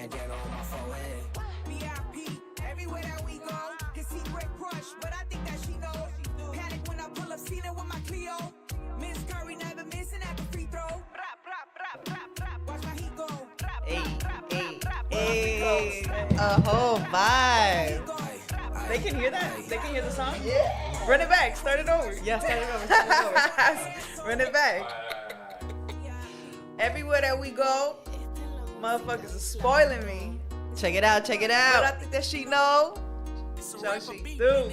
bandana on my forehead. VIP, everywhere that we go. His secret crush, but I think that she knows. Panic when I pull up, seen it with my Clio. Miss Curry never missing at the free throw. Watch my heat go. Hey, a whole vibe. They can hear that? They can hear the song? Yeah. Run it back. Start it over. Yeah, start it over. Run it back. Everywhere that we go, motherfuckers are spoiling me. Check it out. Check it But I out. think that she know. So she do.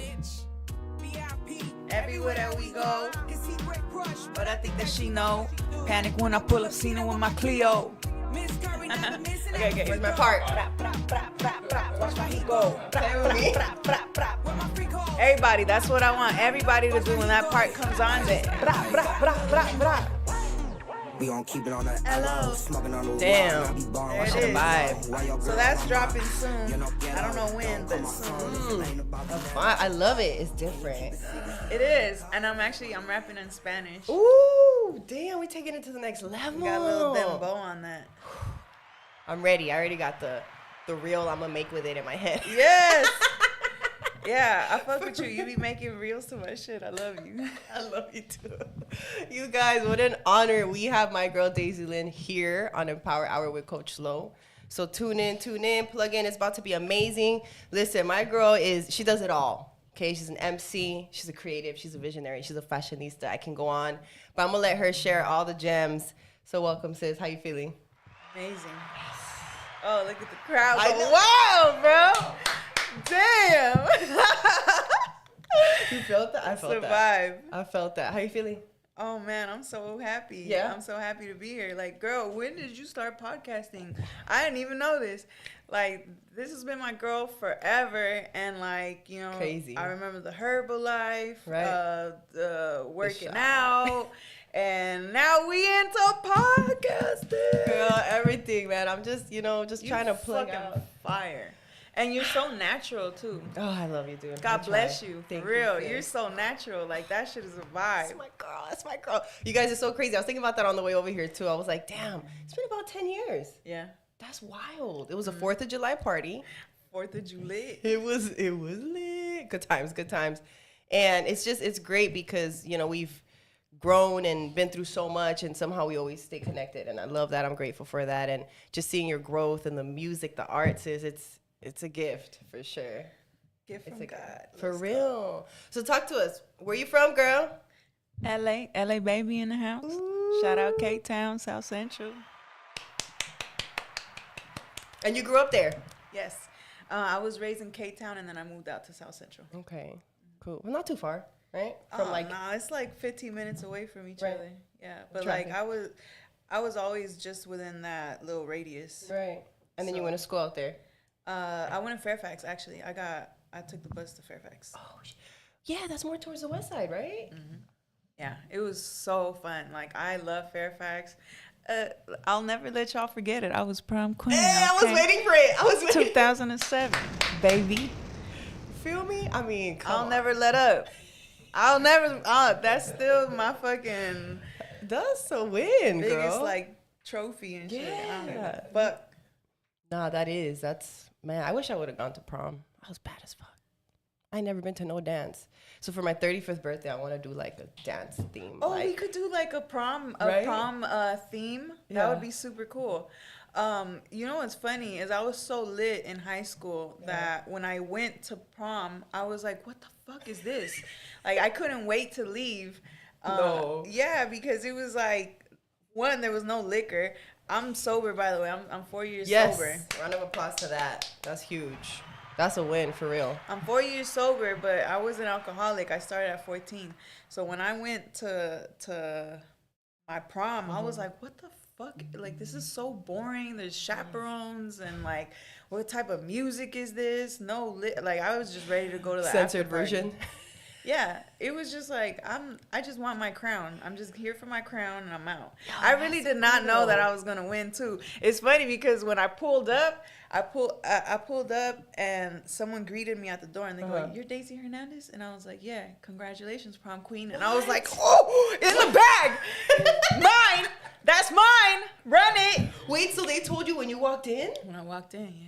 Everywhere that we go, His secret crush, but I think that she know. Panic when I pull up, seen it with my Clio. Miss Curry never missing at Okay. Where's my part? Watch my heat go. Play with me. where my freak hole. Everybody, that's what I want everybody to do when that part comes on there. We gon' keep it on the LO, smoking on the Damn. wall, I be born There it watching is. the vibe. Why your So girl that's on dropping my- soon. You know, I don't know when, but soon. I love it. It's different. It is, and I'm rapping in Spanish. Ooh, damn, we taking it to the next level. Got a little dembow on that. I'm ready. I already got the reel I'm gonna make with it in my head. Yes. Yeah, I fuck with you. You be making reels to my shit. I love you. I love you too. You guys, what an honor. We have my girl Daisy Lynn here on Empower Hour with Coach Slow. So tune in, plug in. It's about to be amazing. Listen, my girl she does it all. Okay, she's an MC, she's a creative, she's a visionary, she's a fashionista. I can go on, but I'm gonna let her share all the gems. So welcome, sis. How you feeling? Amazing. Oh, look at the crowd. I Go know. wild, bro. Damn. You felt that? I felt It's a that. vibe. I felt that. How you feeling? Oh man, I'm so happy. Yeah? I'm so happy to be here. Like, girl, when did you start podcasting? I didn't even know this. Like, this has been my girl forever, and like, you know, Crazy. I remember the Herbalife, Right. the working shop. out, and now we into podcasting. Girl, everything, man. I'm just, just You trying to plug fucking out. fire, and you're so natural too. Oh, I love you, dude. God I bless try. you. Thank For real. sis. You're so natural. Like, that shit is a That's vibe. my girl. That's my girl. You guys are so crazy. I was thinking about that on the way over here, too. I was like, damn, it's been about 10 years. Yeah. That's wild. It was a 4th of July party. 4th of July. It was lit. Good times. And it's great because, we've grown and been through so much, and somehow we always stay connected. And I love that. I'm grateful for that. And just seeing your growth and the music, the arts, it's a gift for sure. Gift from It's a God. For Let's real. So talk to us. Where you from, girl? LA baby in the house. Shout out Cape Town, South Central. And you grew up there? Yes. I was raised in Cape Town, and then I moved out to South Central. Okay, cool. Well, not too far, right? Nah, it's like 15 minutes away from each Right. other. Yeah, but Traffic. like I was always just within that little radius. Right. And then you So- went to school out there. I went to Fairfax actually. I took the bus to Fairfax. Oh, yeah, that's more towards the west side, right? Yeah, it was so fun. Like, I love Fairfax. I'll never let y'all forget it. I was prom queen. Hey, I was okay? waiting for it. I was waiting. 2007, baby. Feel me? I mean, come I'll on. never let up. I'll never. That's still my fucking That's a win, biggest girl. like trophy and shit. I don't give Yeah. a fuck. Nah, that's, man, I wish I would have gone to prom. I was bad as fuck. I ain't never been to no dance. So for my 35th birthday, I want to do like a dance theme. Oh, like, we could do like a prom Right? theme. Yeah. That would be super cool. You know what's funny is I was so lit in high school that when I went to prom, I was like, what the fuck is this? Like, I couldn't wait to leave. No. Yeah, because it was like, one, there was no liquor. I'm sober, by the way. I'm 4 years yes. sober. Round of applause to that. That's huge. That's a win for real. I'm 4 years sober, but I was an alcoholic. I started at 14. So when I went to my prom, I was like, what the fuck? Like, this is so boring. There's chaperones and like, what type of music is this? Like, I was just ready to go to the Censored after party. version. Yeah, it was just like, I just want my crown. I'm just here for my crown and I'm out. I really did not know that I was gonna win too. It's funny because when I pulled up, I pulled up and someone greeted me at the door and they go, "You're Daisy Hernandez?" And I was like, "Yeah, congratulations, prom queen." And I was like, "Oh, in the bag, mine." That's mine. Run it. Wait, so they told you when you walked in? When I walked in, yeah.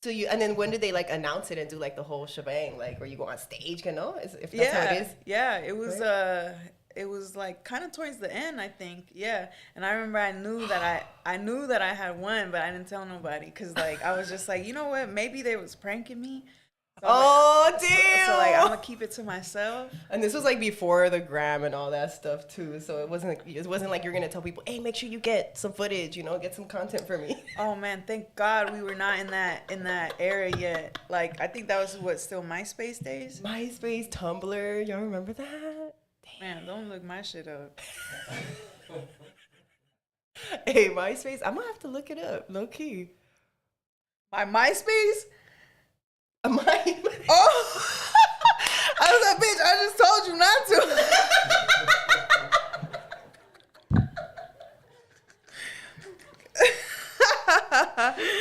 So you, and then when did they like announce it and do like the whole shebang? Like, or you go on stage, you know? If that's how it is? Yeah, it was like kind of towards the end, I think. Yeah, and I remember I knew that I had won, but I didn't tell nobody because like I was just like, you know what? Maybe they was pranking me. So Damn! So like I'm gonna keep it to myself. And this was like before the gram and all that stuff too. So it wasn't like you're gonna tell people, hey, make sure you get some footage, you know, get some content for me. Oh man, thank God we were not in that era yet. Like I think that was still MySpace days. MySpace, Tumblr, y'all remember that? Man, don't look my shit up. Hey, MySpace, I'm gonna have to look it up, low key. My MySpace? My Oh, I was like, bitch, I just told you not to.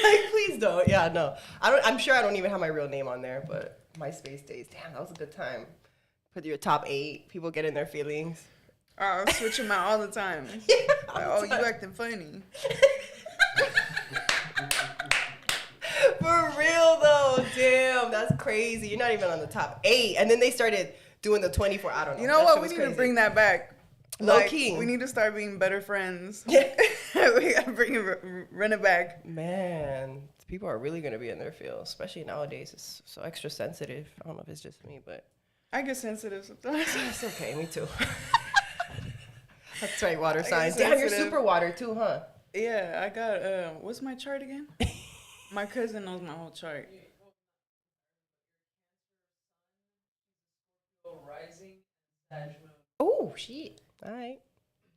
like, please don't. Yeah, no. I'm sure I don't even have my real name on there, but MySpace days. Damn, that was a good time. Put your top 8. People get in their feelings. Oh, I switch them out all the time. Yeah, Like, oh, you acting funny. For real though, damn, that's crazy. You're not even on the top 8, and then they started doing the 24. I don't know. You know That what? shit We was need crazy. to bring that back. Low Like, key. We need to start being better friends. Yeah. We gotta run it back. Man, people are really gonna be in their feels, especially nowadays. It's so extra sensitive. I don't know if it's just me, but I get sensitive sometimes. it's okay. Me too. That's right, water get signs. Damn, you're sensitive. super water too, huh? Yeah, I got what's my chart again? My cousin knows my whole chart. Oh shit! All right,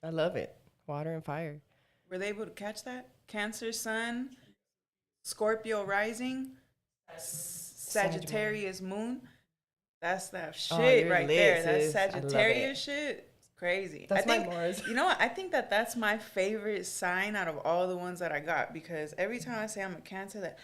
I love it. Water and fire. Were they able to catch that? Cancer, Sun, Scorpio rising, Sagittarius moon. That's that shit you're right lit, there. That sis. I love Sagittarius shit. It's crazy. That's I think, my Mars. You know what? I think that's my favorite sign out of all the ones that I got because every time I say I'm a Cancer, that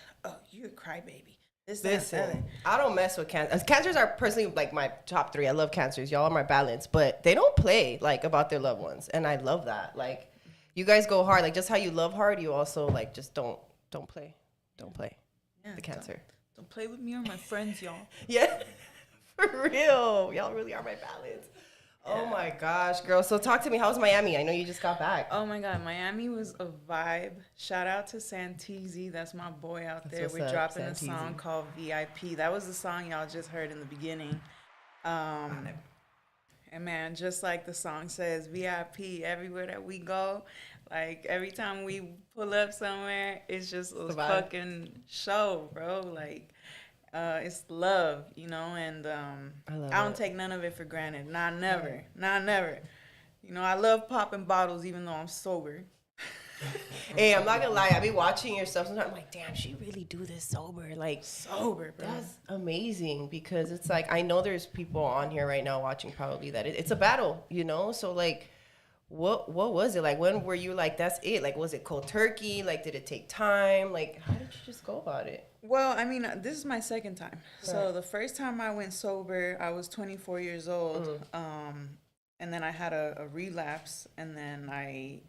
you're a crybaby. This, that, that. Listen, I don't mess with cancers. Cancers are personally like my top 3. I love cancers. Y'all are my balance, but they don't play like about their loved ones, and I love that. Like, you guys go hard. Like, just how you love hard, you also like just don't play. Don't play. Yeah, The Cancer. Don't play with me or my friends, y'all. Yeah, for real. Y'all really are my balance. Oh my gosh, girl. So talk to me. How's Miami? I know you just got back. Oh my God, Miami was a vibe. Shout out to Santeezy, that's my boy out there. what's We're up, dropping a Santeezy. song called VIP. That was the song y'all just heard in the beginning. And man, just like the song says, VIP everywhere that we go. Like every time we pull up somewhere, it's just a vibe. fucking show, bro. Like it's love, you know, and love I don't it. take none of it for granted. Not never. Not never. You know, I love popping bottles even though I'm sober. Hey, I'm not gonna lie. I be watching your stuff sometimes. I'm like, damn, she really do this sober. Like, Sober, bro. that's amazing because it's like I know there's people on here right now watching probably that it's a battle, you know. So like, what was it like? When were you like, that's it? Like, was it cold turkey? Like, did it take time? Like, how did you just go about it? Well, I mean, this is my second time. So Right. the first time I went sober, I was 24 years old, and then I had a relapse, and then I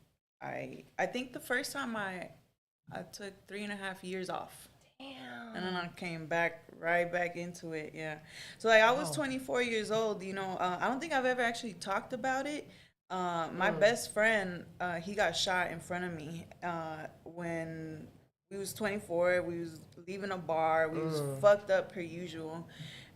think the first time I took 3.5 years off. Damn. And then I came back right back into it. Yeah. So like I was 24 years old. You know, I don't think I've ever actually talked about it. My best friend, he got shot in front of me when we was 24. We was leaving a bar. We was fucked up per usual,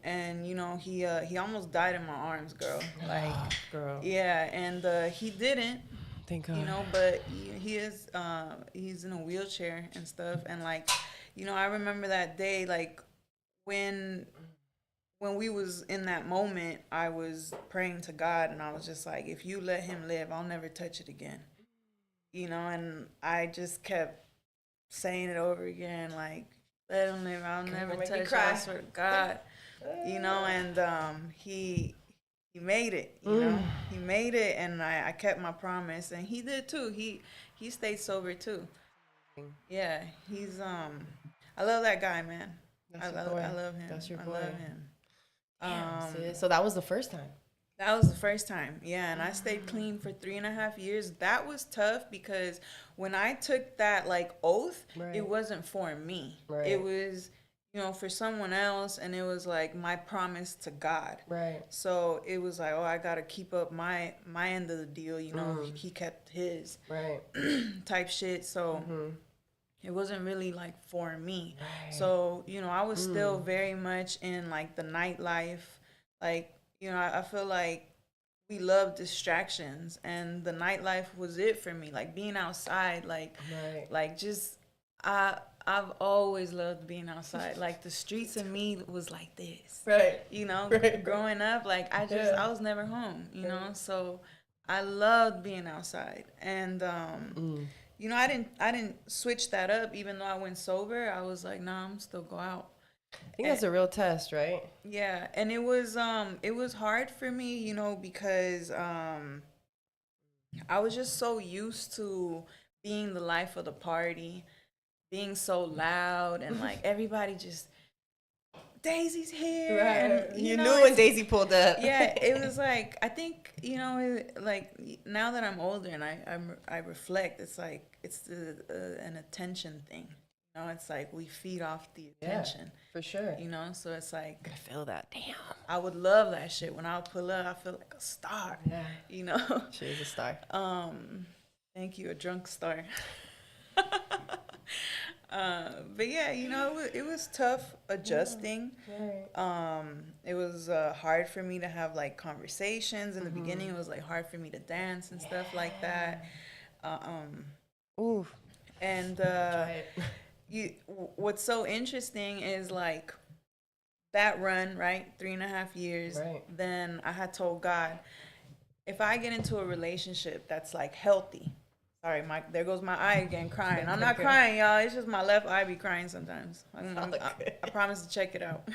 and you know he almost died in my arms, girl. Like, Girl. yeah, and he didn't. Thank God. You know, but he's in a wheelchair and stuff, and like, you know, I remember that day, like when we was in that moment, I was praying to God, and I was just like, if you let him live, I'll never touch it again. You know, and I just kept saying it over again, like, let him live, I'll never make me touch it, cry. I swear to God. You know, and he made it, you know. He made it, and I kept my promise, and he did too. He stayed sober too. Yeah, he's I love that guy, man. That's I your boy. love him. That's your I boy. love him. Damn, sis. So that was the first time. That was the first time. Yeah, and I stayed clean for 3.5 years. That was tough because when I took that like oath, Right. it wasn't for me. Right. It was, for someone else, and it was like my promise to God. Right. So it was like, oh, I gotta keep up my end of the deal. He kept his Right. type shit. So it wasn't really like for me. Right. So I was still very much in like the nightlife, like. I feel like we love distractions, and the nightlife was it for me. Like being outside, Right. like just I've always loved being outside. Like the streets of me was like this, Right. Right. Growing up, like I was never home, So I loved being outside, and I didn't switch that up. Even though I went sober, I was like, nah, I'm still go out. I think that's a real test, right? Yeah, and it was hard for me, because I was just so used to being the life of the party, being so loud, and like everybody just Daisy's here, Right. and You knew when Daisy pulled up. yeah, it was like I think like now that I'm older and I reflect, it's like it's an attention thing. It's like we feed off the attention. For sure. So it's like I feel that. Damn. I would love that shit. When I would pull up, I feel like a star. Yeah. She is a star. Thank you, a drunk star. But yeah, it was tough adjusting. Right. It was hard for me to have like conversations in the beginning. It was like hard for me to dance and stuff like that. Ooh. And what's so interesting is like that run, right? 3.5 years. Right. Then I had told God, if I get into a relationship that's like healthy, sorry, there goes my eye again crying. I'm not crying, y'all. It's just my left eye be crying sometimes. I promise to check it out.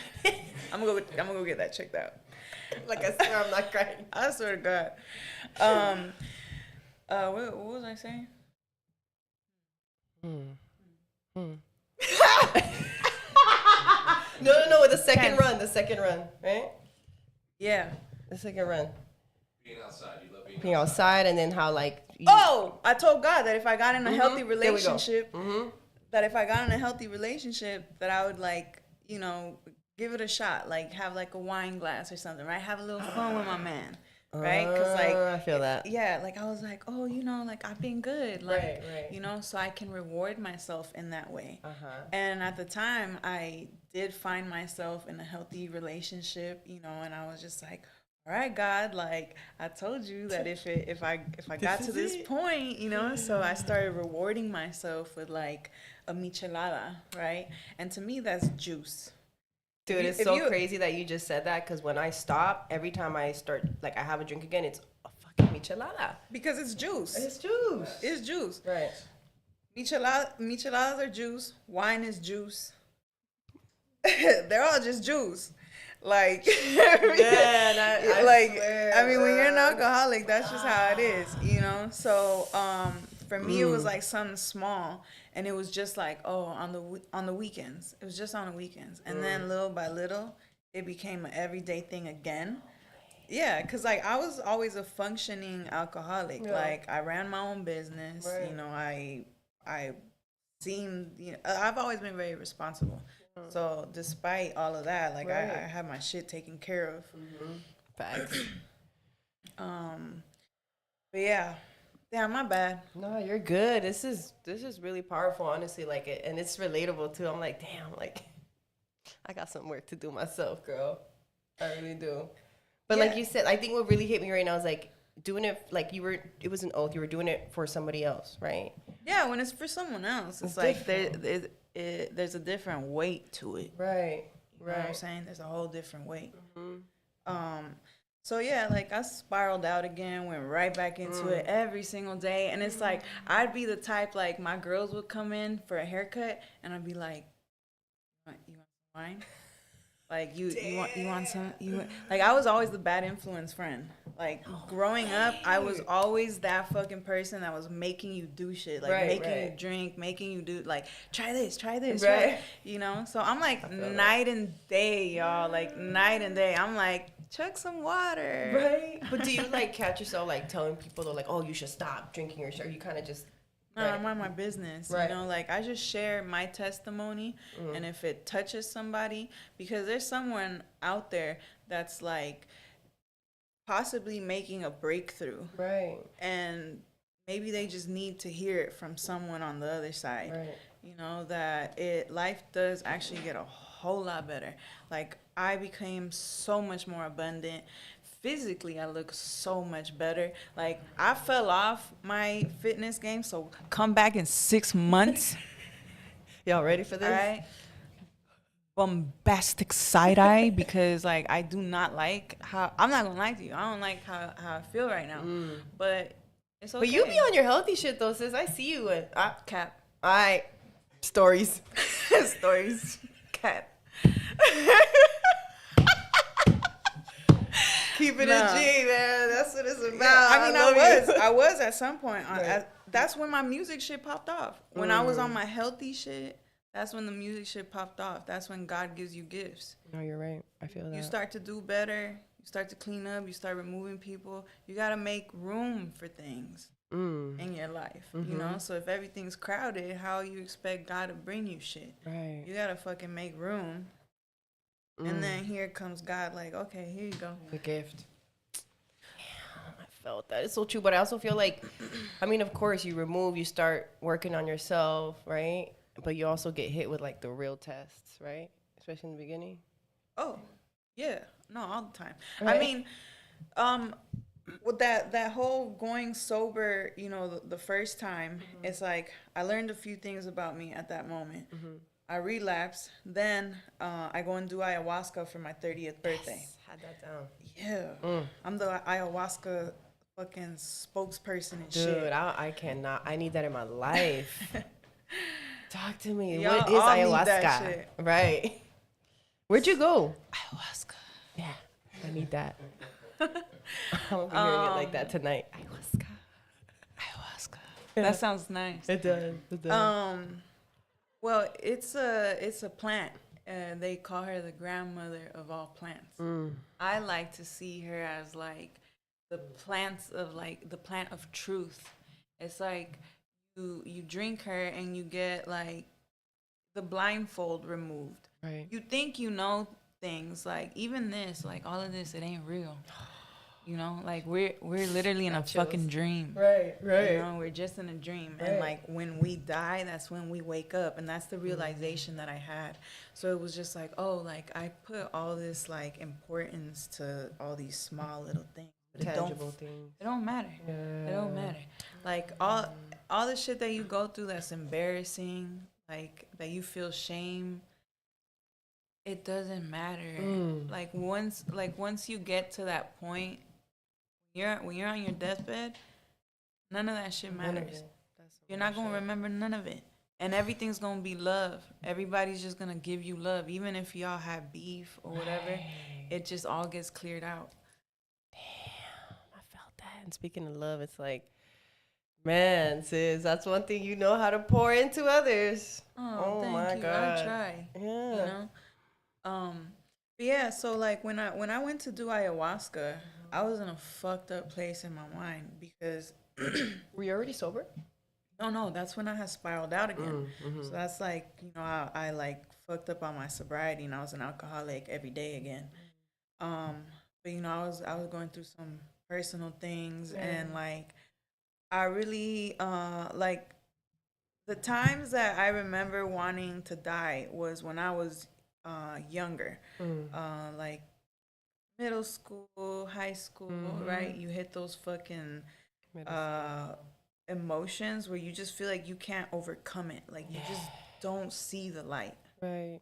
I'm gonna go get that checked out. Like I swear I'm not crying. I swear to God. What was I saying? No, the second run, right? Yeah. The second run. Being outside, you love Being outside, and then how like I told God that if I got in a healthy There we go. relationship, that I would like, give it a shot, like have like a wine glass or something, right? Have a little fun with my man, right? Because like I feel that. Yeah, like I was like, oh, like I've been good, like Right. so I can reward myself in that way. Uh-huh. And at the time, I did find myself in a healthy relationship, and I was just like, all right, God, like I told you that if I got to this point, so I started rewarding myself with like a michelada, right? And to me, that's juice. Dude, it's so crazy that you just said that, because when I stop, every time I start, like I have a drink again, it's a fucking michelada. Because it's juice. It's juice. It's juice. Right. Micheladas are juice. Wine is juice. They're all just juice. Like, I mean, when you're an alcoholic, that's just how it is, So, for me, it was like something small, and it was just like, oh, on the weekends. It was just on the weekends, and then little by little, it became an everyday thing again. Yeah, because like I was always a functioning alcoholic. Yeah. Like I ran my own business. Right. I seemed, I've always been very responsible. So despite all of that, like I had my shit taken care of. Facts. But yeah, my bad. No, you're good. This is really powerful, honestly. Like it, and it's relatable too. I'm like, damn, like I got some work to do myself, girl. I really do. But like you said, I think what really hit me right now is like doing it like it was an oath. You were doing it for somebody else, right? Yeah, when it's for someone else, it's like there's a different weight to it. Right. You know what I'm saying? There's a whole different weight. So yeah, like I spiraled out again, went right back into it every single day. And it's like, I'd be the type, like my girls would come in for a haircut and I'd be like, you want some wine? Like you want some like I was always the bad influence friend. Like growing up, I was always that fucking person that was making you do shit, like making you drink, making you do like try this, right? You know. So I'm like night and day, y'all. Like night and day. I'm like chug some water, Right. But do you like catch yourself like telling people though, like, oh, you should stop drinking, or you kind of just no, I mind my business. Right. You know, like I just share my testimony, and if it touches somebody, because there's someone out there that's like possibly making a breakthrough, right, and maybe they just need to hear it from someone on the other side. right. You know that life does actually get a whole lot better. Like I became so much more abundant. Physically, I look so much better. Like I fell off my fitness game, so come back in 6 months. Y'all ready for this? All right. Bombastic side eye, because like I do not like how, I'm not gonna lie to you, I don't like how I feel right now. But it's okay. But you be on your healthy shit though, sis. I see you with cap. all right, stories. Stories. Cap. Keeping Nah. it G, man. That's what it's about. Yeah, I mean, love I was at some point. Right. That's when my music shit popped off. When I was on my healthy shit, that's when the music shit popped off. That's when God gives you gifts. No, you're right. I feel that. You start to do better. You start to clean up. You start removing people. You got to make room for things in your life. You know? So if everything's crowded, how you expect God to bring you shit? Right. You got to fucking make room. And then here comes God like, okay, here you go. The gift. I felt that. It's so true. But I also feel like, I mean, of course, you start working on yourself, right? But you also get hit with like the real tests, right? Especially in the beginning. Oh, yeah. No, all the time. Right. I mean, with that whole going sober, you know, the first time, it's like I learned a few things about me at that moment. I relapse. Then I go and do ayahuasca for my 30th birthday. Yes, had that down. Yeah. I'm the ayahuasca fucking spokesperson and Dude, shit. I cannot. I need that in my life. Talk to me. Y'all What is all need ayahuasca? that shit. Right. Where'd you go? Ayahuasca. Yeah, I need that. I'm gonna be hearing it like that tonight. Ayahuasca. Ayahuasca. That sounds nice. It does. It does. Well, it's a plant. They call her the grandmother of all plants. I like to see her as like the plants of like the plant of truth. It's like you drink her and you get like the blindfold removed. Right. You think you know things, like even this, like all of this, it ain't real. You know, like we're literally in a fucking dream. Right. Right. You know, we're just in a dream. And like when we die, that's when we wake up. And that's the realization that I had. So it was just like, oh, like I put all this like importance to all these small little things. But Tangible things. it don't matter. It don't matter. Like all the shit that you go through that's embarrassing, like that you feel shame, it doesn't matter. Like once you get to that point, when you're on your deathbed, none of that shit matters. You're not gonna remember none of it, and everything's gonna be love. Everybody's just gonna give you love, even if y'all have beef or whatever. It just all gets cleared out. Damn, I felt that. And speaking of love, it's like, man, sis, that's one thing you know how to pour into others. Oh thank my you. God. I try. Yeah. You know. But yeah, so like when I went to do ayahuasca, I was in a fucked up place in my mind because Were you already sober? no, that's when I had spiraled out again. So that's like, you know, I like fucked up on my sobriety and I was an alcoholic every day again. But you know, I was going through some personal things and like I really like the times that I remember wanting to die was when I was younger, like middle school, high school, right? You hit those fucking emotions where you just feel like you can't overcome it. Like you just don't see the light. Right.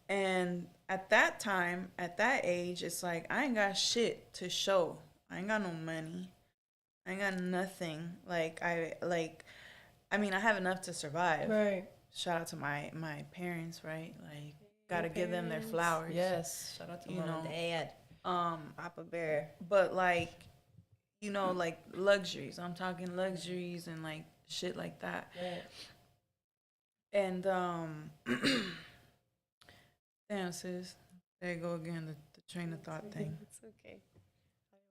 And at that time, at that age, it's like I ain't got shit to show. I ain't got no money. I ain't got nothing. I mean, I have enough to survive. Right. Shout out to my parents, right? Like gotta give them their flowers. Yes. Shout out to You mom know, and dad. Papa Bear. but like, you know, like luxuries. I'm talking luxuries and like shit like that. Right. And damn sis, there you go again, the train of thought thing. It's okay.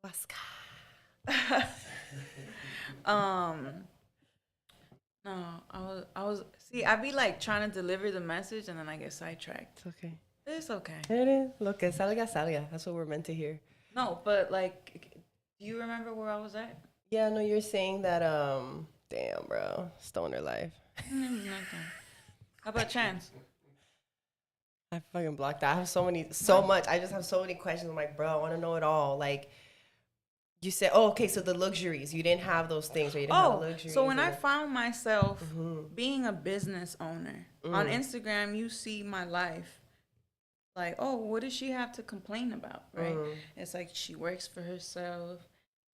Ayahuasca. No, I was see, I be like trying to deliver the message and then I get sidetracked. It's okay. It's okay. It is. Look, que salga, salga. That's what we're meant to hear. No, but like, do you remember where I was at? Yeah, no, you're saying that, damn, bro. Stoner life. Nothing. How about Chance? I fucking blocked that. I have much. I just have so many questions. I'm like, bro, I want to know it all. Like, you said, oh, okay, so the luxuries. You didn't have those things, or you didn't have the luxuries. So when I found myself being a business owner, on Instagram, you see my life. Like, oh, what does she have to complain about, right? It's like she works for herself.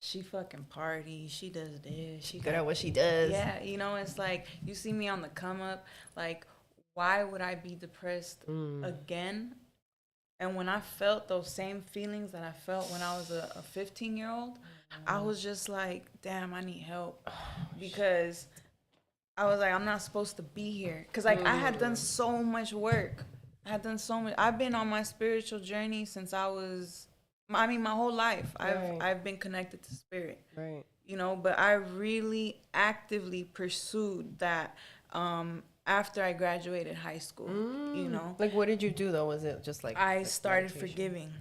She fucking parties. She does this. She good at what she does. Yeah, you know, it's like you see me on the come up. Like, why would I be depressed again? And when I felt those same feelings that I felt when I was a 15-year-old, I was just like, damn, I need help. Because I was like, I'm not supposed to be here. Because, like, I had done so much work. I've been on my spiritual journey since I was, I mean, my whole life. Right. I've been connected to spirit. Right. You know, but I really actively pursued that after I graduated high school, you know. Like, what did you do, though? Was it just like... I started forgiving.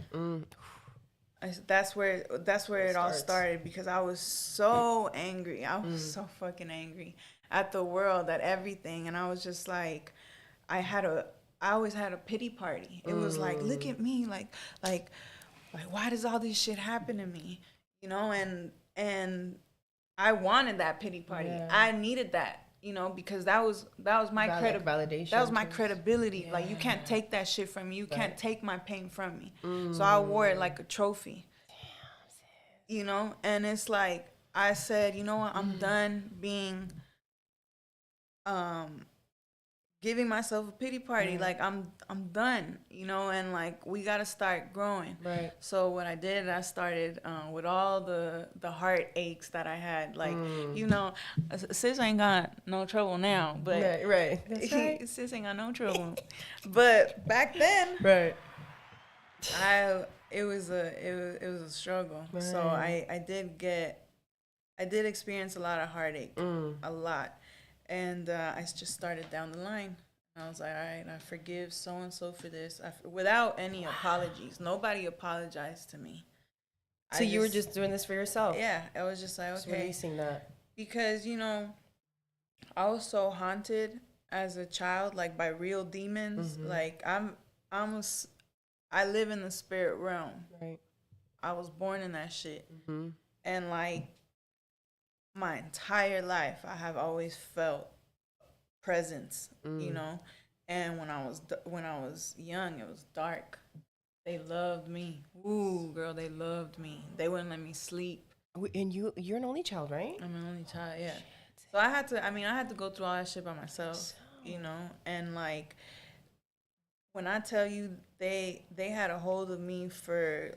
That's where it all started, because I was so angry. I was so fucking angry at the world, at everything. And I was just like, I always had a pity party. It was like, look at me, like, why does all this shit happen to me? You know, and I wanted that pity party. Yeah. I needed that, you know, because that was my validation. That was my credibility. Yeah. Like, you can't take that shit from me. You can't take my pain from me. So I wore it like a trophy. Damn, you know, and it's like I said, you know what, I'm done being giving myself a pity party. Like, I'm done, you know, and like, we got to start growing. Right. So what I did, I started with all the heart aches that I had. Like, you know, sis ain't got no trouble now, but right. That's right. sis ain't got no trouble. But back then, right. it was a struggle. Right. So I did experience a lot of heartache, a lot. And I just started down the line. I was like, all right, I forgive so-and-so for this. Without any apologies. Nobody apologized to me. So you were just doing this for yourself? Yeah. I was just like, okay. Just releasing that. Because, you know, I was so haunted as a child, like, by real demons. Like, I live in the spirit realm. Right. I was born in that shit. And, like, my entire life, I have always felt presence, you know. And when I was young, it was dark. They loved me. Ooh, girl, they loved me. They wouldn't let me sleep. And you're an only child, right? I'm an only child, yeah. So I had to go through all that shit by myself, you know. And like, when I tell you, they had a hold of me for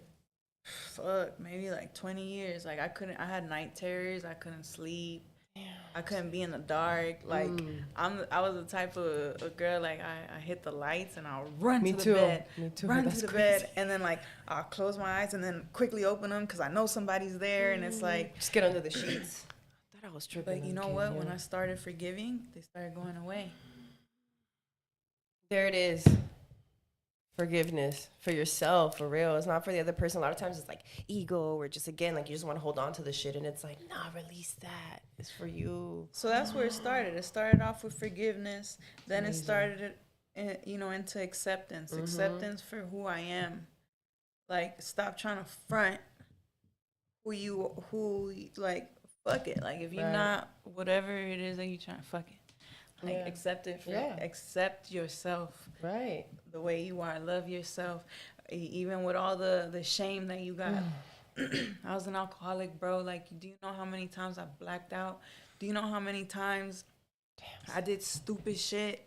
maybe like 20 years. Like, I had night terrors. I couldn't sleep. Damn. I couldn't be in the dark. Like, I was the type of a girl, like, I hit the lights and I'll run to the bed. Me too. Run to the bed, and then like I'll close my eyes and then quickly open them because I know somebody's there. And it's like, just get under the sheets. I thought I was tripping. But you know what? When I started forgiving, they started going away. There it is. Forgiveness for yourself, for real. It's not for the other person. A lot of times it's like ego, or just, again, like, you just want to hold on to the shit, and it's like, nah, release that. It's for you. So that's where it started. It started off with forgiveness. Then amazing. It started, you know, into acceptance. Acceptance for who I am. Like, stop trying to front who like, fuck it. Like, if you're not whatever it is that you're trying to, fuck it. Like, accept it. Accept yourself. Right. The way you are. Love yourself. Even with all the shame that you got. I was an alcoholic, bro. Like, do you know how many times I blacked out? Do you know how many times I did stupid shit?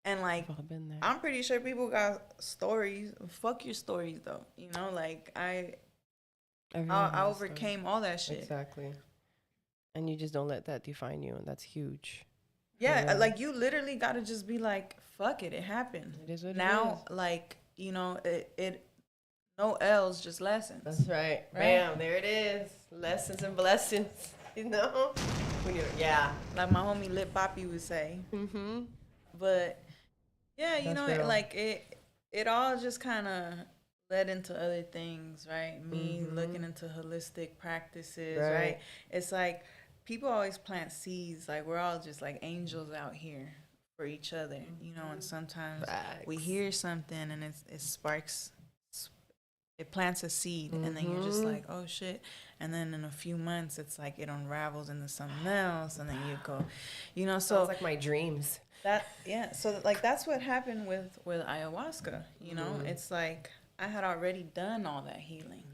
And like, I've all been there. I'm pretty sure people got stories. Fuck your stories though. You know, like Everyone I has a story. overcame all that shit. Exactly. And you just don't let that define you, and that's huge. Yeah, Yeah. like you literally got to just be like, fuck it, it happened. It is what it Now, is. like, you know, it no L's, just lessons. That's right. Bam, there it is. Lessons and blessings. You know? Yeah. Like my homie Lip Poppy would say. Mm-hmm. But yeah, you That's know, real. like it all just kind of led into other things, right? Me looking into holistic practices, Right. right? It's like people always plant seeds. Like we're all just like angels out here for each other, you know. And sometimes we Facts. hear something and it sparks, it plants a seed, and then you're just like, oh shit. And then in a few months, it's like it unravels into something else, and then you go, you know. So Sounds like my dreams. so like that's what happened with ayahuasca, you know. It's like I had already done all that healing.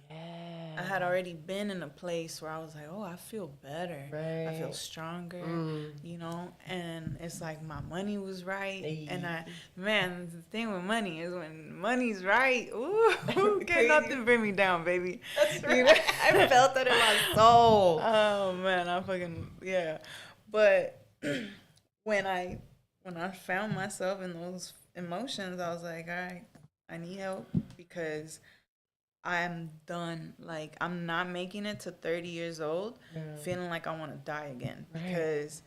I had already been in a place where I was like, oh, I feel better. I feel Right. stronger, you know. And it's like my money was right. And man, the thing with money is when money's right, ooh, can't Crazy. nothing bring me down, baby. That's You right. know? I felt that in my soul. Oh man, I fucking yeah. But when I found myself in those emotions, I was like, all right, I need help because I'm done. Like I'm not making it to 30 years old feeling like I want to die again because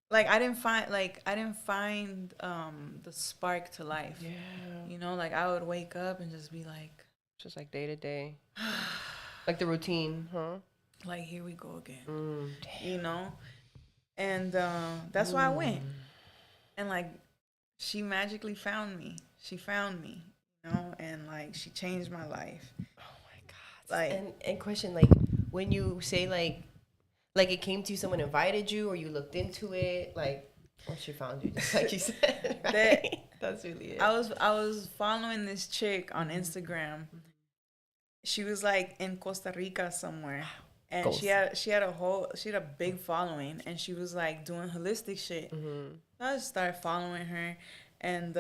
like I didn't find the spark to life. Yeah. You know, like I would wake up and just be like Just like day to day. Like the routine, huh? like here we go again. You know? And that's why I went. And like she magically found me. She found me, you know, and like she changed my life. Oh my God. Like And question, like when you say like it came to you, someone invited you or you looked into it, like or she found you, just like you said. Right? That's really it. I was following this chick on Instagram. She was like in Costa Rica somewhere. And Goals. she had a big following, and she was like doing holistic shit. So I just started following her, and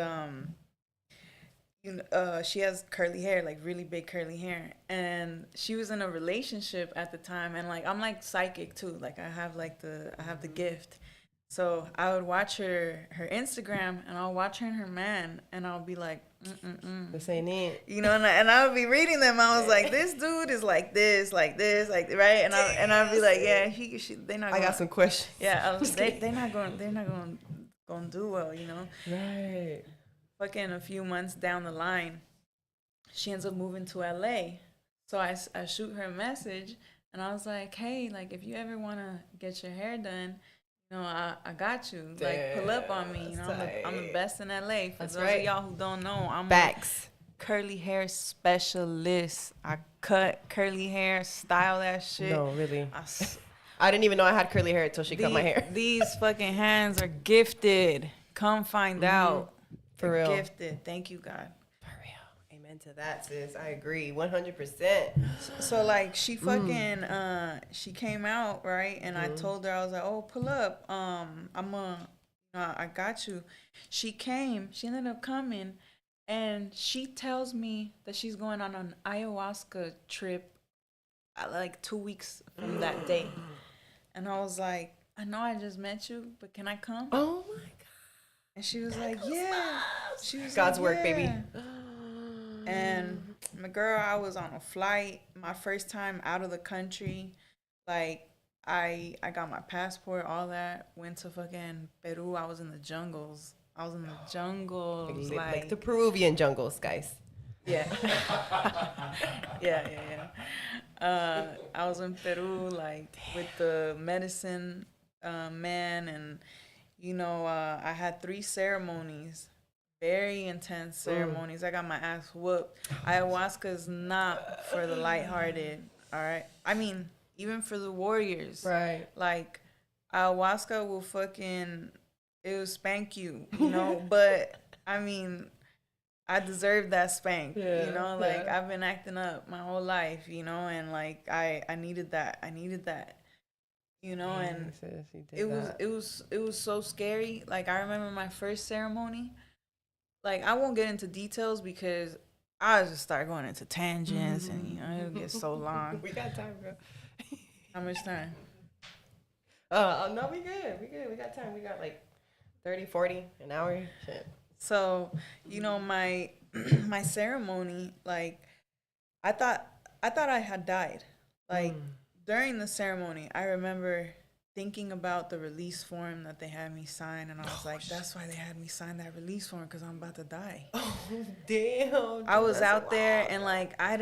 she has curly hair, like really big curly hair, and she was in a relationship at the time, and like I'm like psychic too, like I have the gift. So I would watch her Instagram, and I'll watch her and her man, and I'll be like, This ain't it. you know, and I would be reading them. I was like, this dude is like this, like right, and I'd be like, yeah, they not. I Gonna, got some questions. Yeah, they're not going to do well, you know. Right. Fucking a few months down the line, she ends up moving to LA. So I shoot her a message, and I was like, hey, like if you ever want to get your hair done, you know, I got you. Like pull up on me. You know, I'm the best in LA. For That's those right. of y'all who don't know, I'm Backs. a curly hair specialist. I cut curly hair, style that shit. No, really. I s- I didn't even know I had curly hair until she cut my hair. These fucking hands are gifted. Come find out. For They're real. gifted. Thank you, God. For real. Amen to that, sis. I agree. 100%. So like she fucking she came out, right? And I told her, I was like, oh, pull up. I got you. She came, she ended up coming, and she tells me that she's going on an ayahuasca trip like 2 weeks from that day. And I was like, I know I just met you, but can I come? Oh my God. And she was like, yeah. She was God's like, work, baby. yeah. And my girl, I was on a flight, my first time out of the country. Like, I got my passport, all that. Went to fucking Peru. I was in the jungles. Like the Peruvian jungles, guys. Yeah. yeah. I was in Peru, like, with the medicine man, and, you know, I had 3 ceremonies. Very intense ceremonies. I got my ass whooped. Ayahuasca is not for the lighthearted, all right? I mean, even for the warriors. Right. Like, ayahuasca will it will spank you, you know? But, I mean, I deserve that spank, you know? Like, I've been acting up my whole life, you know? And, like, I needed that. you know, and Sis, you did it was so scary. Like I remember my first ceremony. Like I won't get into details because I just start going into tangents and you know it'll get so long. We got time, bro. How much time? No, we good. We good. We got time. We got like 30, 40, an hour. Shit. So, you know, my my ceremony, like I thought I had died. Like during the ceremony, I remember thinking about the release form that they had me sign, and I was like, that's why they had me sign that release form, because I'm about to die. Oh, damn. I was out there and like I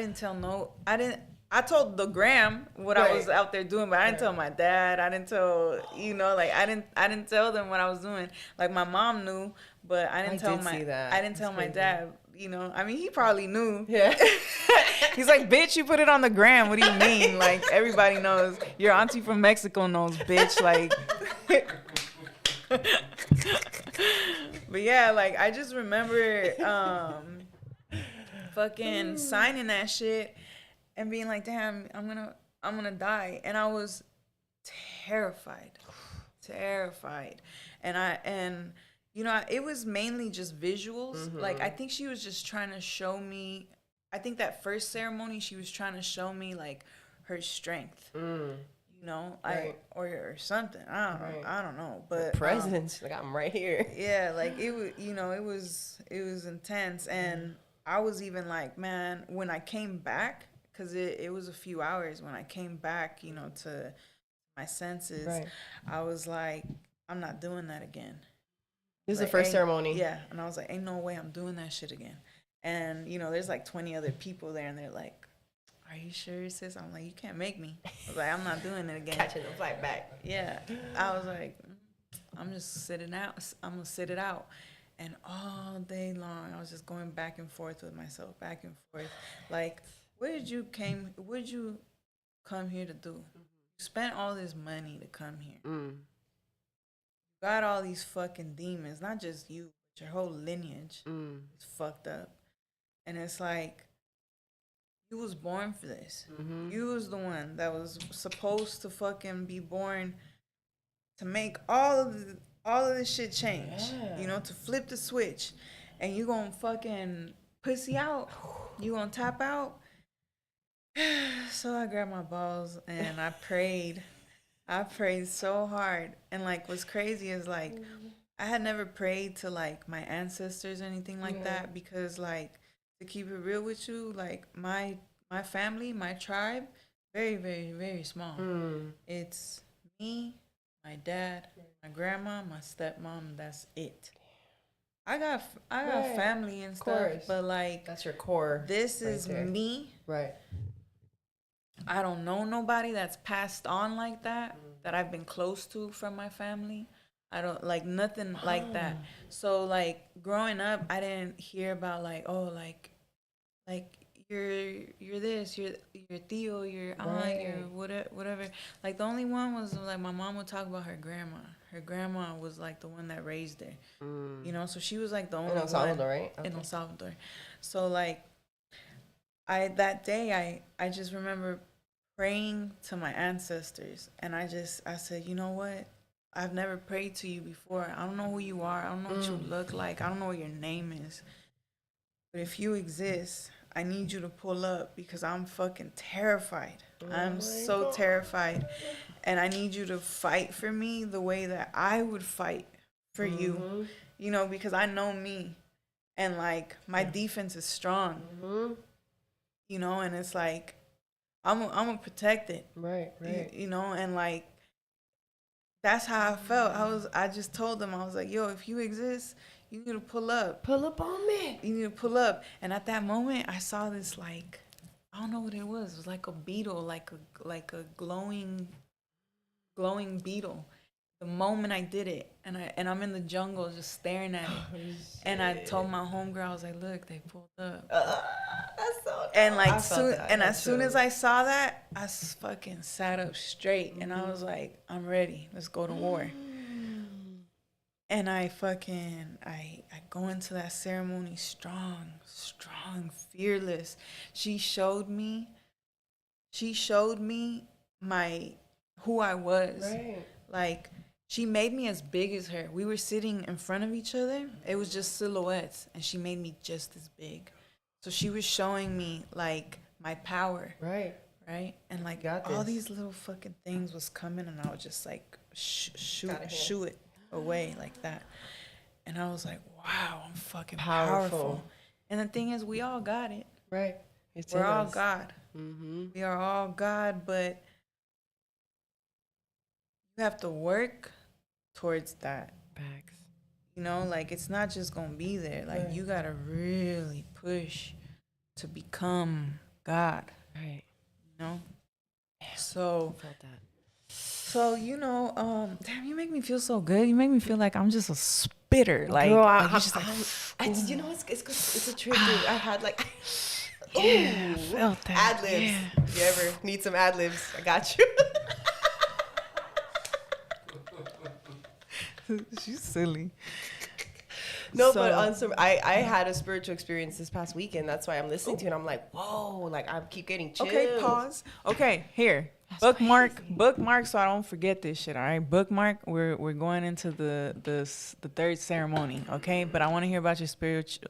told the gram what I was out there doing, but I didn't tell my dad. I didn't tell, you know, like I didn't tell them what I was doing. Like my mom knew, but I didn't tell my dad, you know. I mean, he probably knew. Yeah. He's like, bitch, you put it on the gram. What do you mean? Like everybody knows. Your auntie from Mexico knows, bitch. Like but yeah, like I just remember fucking signing that shit and being like, damn, I'm gonna die. And I was terrified. And you know, it was mainly just visuals. Like I think she was just trying to show me, I think that first ceremony she was trying to show me like her strength. You know, or something. I don't know. But Presence. Like I'm right here. yeah, like it was, you know, it was intense. And I was even like, man, when I came back, because it was a few hours when I came back, you know, to my senses, I was like, I'm not doing that again. This is like, the first ceremony. Yeah. And I was like, ain't no way I'm doing that shit again. And, you know, there's like 20 other people there and they're like, are you sure, sis? I'm like, you can't make me. I was like, I'm not doing it again. Catching the flight back. Yeah. I was like, I'm just sitting out. I'm going to sit it out. And all day long, I was just going back and forth with myself, back and forth. Like, what did you come here to do? You spent all this money to come here. Got all these fucking demons, not just you, but your whole lineage is fucked up. And it's like, you was born for this. You was the one that was supposed to fucking be born to make all of this shit change. You know, to flip the switch. And you gonna fucking pussy out. You gonna tap out. So I grabbed my balls and I prayed. I prayed so hard. And like what's crazy is like I had never prayed to like my ancestors or anything like that, because like, to keep it real with you, like my family, my tribe, very, very, very small. It's me, my dad, my grandma, my stepmom. That's it. I got family and stuff, but like that's your core. This is me. Right. I don't know nobody that's passed on like that that I've been close to from my family. I don't like nothing like that. So like growing up, I didn't hear about like, oh, like you're this, you're Theo, your aunt, your whatever. Like the only one was like my mom would talk about her grandma. Her grandma was like the one that raised her. You know, so she was like the only one. In El Salvador, right? In El Salvador. So like that day I just remember praying to my ancestors, and I said, you know what? I've never prayed to you before. I don't know who you are. I don't know what you look like. I don't know what your name is. But if you exist, I need you to pull up, because I'm fucking terrified. I'm so terrified. And I need you to fight for me the way that I would fight for you. You know, because I know me. And like my defense is strong. You know, and it's like I'm gonna protect it. Right. You know, and like that's how I felt. I just told them, I was like, yo, if you exist, you need to pull up. Pull up on me. You need to pull up. And at that moment, I saw this, like, I don't know what it was. It was like a beetle, like a glowing beetle. The moment I did it, and I'm in the jungle just staring at it, and I told my homegirl, I was like, look, they pulled up. That's so dope. And like as soon as I saw that, I fucking sat up straight, and I was like, I'm ready. Let's go to war. And I go into that ceremony strong, fearless. She showed me my who I was. Right. Like, she made me as big as her. We were sitting in front of each other. It was just silhouettes, and she made me just as big. So she was showing me, like, my power. Right. Right? And, like, Got all this. these little fucking things was coming, and I would just, like, shoo it away like that. And I was like, wow, I'm fucking powerful. And the thing is, we all got it. Right. It's We're in all us. God. Mm-hmm. We are all God, but you have to work towards that. Facts. You know, like, it's not just gonna be there. Like, Right. you gotta really push to become God. Right. You know. So, Felt that. you know, damn, you make me feel so good. You make me feel like I'm just a spitter. Like, Girl, like you just like, you know, it's a trick. Dude. I had like, yeah, I felt that. ad libs. Yeah. If you ever need some ad libs, I got you. She's silly. No, So- but on some, I had a spiritual experience this past weekend. That's why I'm listening to it. And I'm like, whoa, like I keep getting chills. Okay, pause. Okay, here. Bookmark so I don't forget this shit, all right? Bookmark, we're going into the third ceremony, okay? But I want to hear about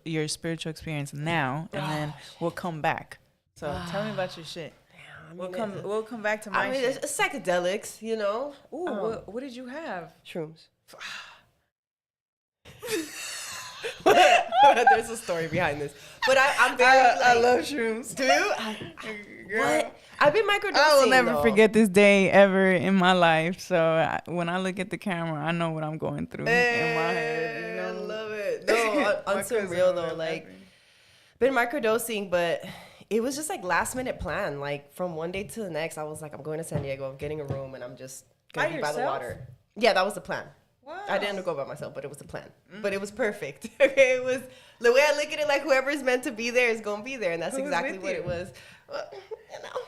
your spiritual experience now, and then we'll come back. So tell me about your shit. I mean, We'll come back to my I mean, shit. it's psychedelics, you know? Ooh, what did you have? Shrooms. There's a story behind this. But I'm very, I like, love shrooms. do you? What? I've been microdosing. I will never though. forget this day ever in my life. So when I look at the camera, I know what I'm going through in my head. You I know? love it. No, on some real though, like been microdosing, but it was just like last minute plan. Like from one day to the next, I was like, I'm going to San Diego. I'm getting a room, and I'm just gonna By be by the yourself? water. Yeah, that was the plan. Wow. I didn't go by myself, but it was the plan. But it was perfect. Okay, it was the way I look at it. Like whoever's meant to be there is gonna be there, and that's Who was exactly with what you? it was. Well, you know,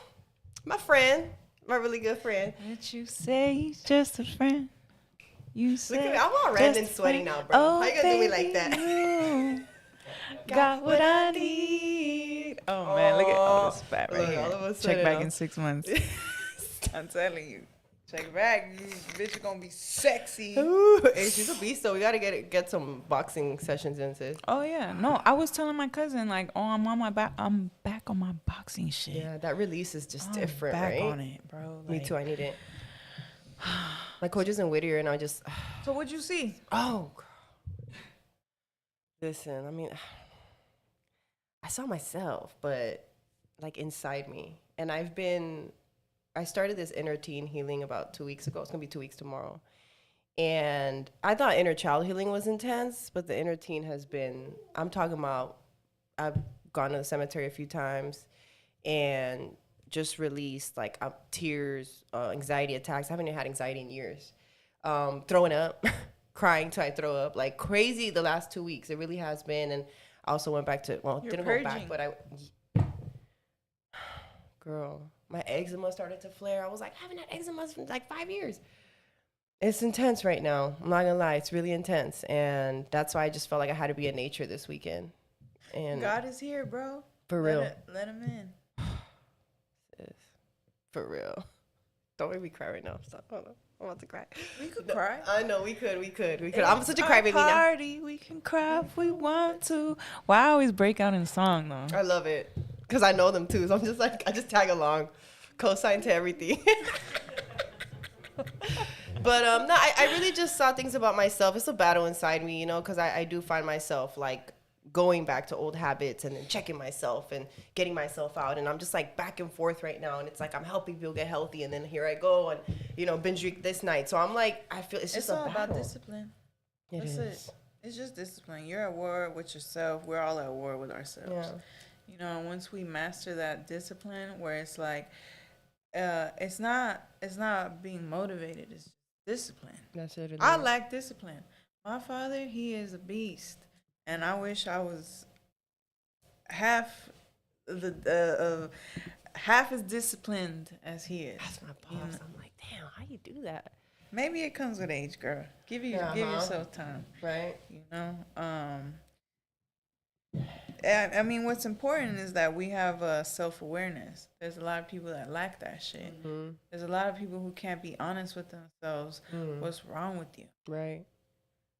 my friend, my really good friend. Did you say he's just a friend? You Look said at me, I'm all red and sweaty now, bro. Oh, How you gonna do me like that? you got what I need. Oh man, look at all this fat right Look, here. all of a Check sudden, back I'm- in 6 months. I'm telling you. Check back. You bitch are gonna be sexy. Ooh, hey, she's a beast though. We gotta get some boxing sessions in, sis. Oh yeah. No, I was telling my cousin like, oh, I'm on my back. I'm back on my boxing shit. Yeah, that release is just I'm different, back right? on it, bro. Me Like- too. I need it. My coach is in Whittier, and I just So what'd you see? oh, girl. Listen. I mean, I saw myself, but like inside me, and I started this inner teen healing about 2 weeks ago. It's gonna be 2 weeks tomorrow. And I thought inner child healing was intense, but the inner teen has been, I'm talking about, I've gone to the cemetery a few times and just released like tears, anxiety attacks. I haven't had anxiety in years. Throwing up, crying till I throw up, like crazy the last 2 weeks. It really has been. And I also went back to, well, You're didn't go purging. back, but girl, my eczema started to flare. I was like, I haven't had eczema for like 5 years. It's intense right now. I'm not gonna lie, it's really intense, and that's why I just felt like I had to be in nature this weekend. And God is here, bro. for real, Let him in. for real. Don't make me cry right now. Stop. Hold on. I'm about to cry. We could cry. I know we could. I'm such a crybaby now. Party, we can cry if we want to. Why I always break out in song though? I love it because I know them too. So I'm just like, I just tag along, co-sign to everything. But no, I really just saw things about myself. It's a battle inside me, you know, because I do find myself like going back to old habits and then checking myself and getting myself out. And I'm just like back and forth right now. And it's like I'm helping people get healthy. And then here I go and, you know, binge drink this night. So I'm like, I feel it's just It's a all battle. about discipline. That's it. It's just discipline. You're at war with yourself. We're all at war with ourselves. Yeah. You know, once we master that discipline, where it's like, it's not being motivated. It's discipline. That's it. I lack discipline. My father, he is a beast, and I wish I was half as disciplined as he is. That's my boss. I'm like, damn, how you do that? Maybe it comes with age, girl. Give yourself time. Right. You know, I mean, what's important is that we have self-awareness. There's a lot of people that lack that shit. There's a lot of people who can't be honest with themselves. What's wrong with you? Right.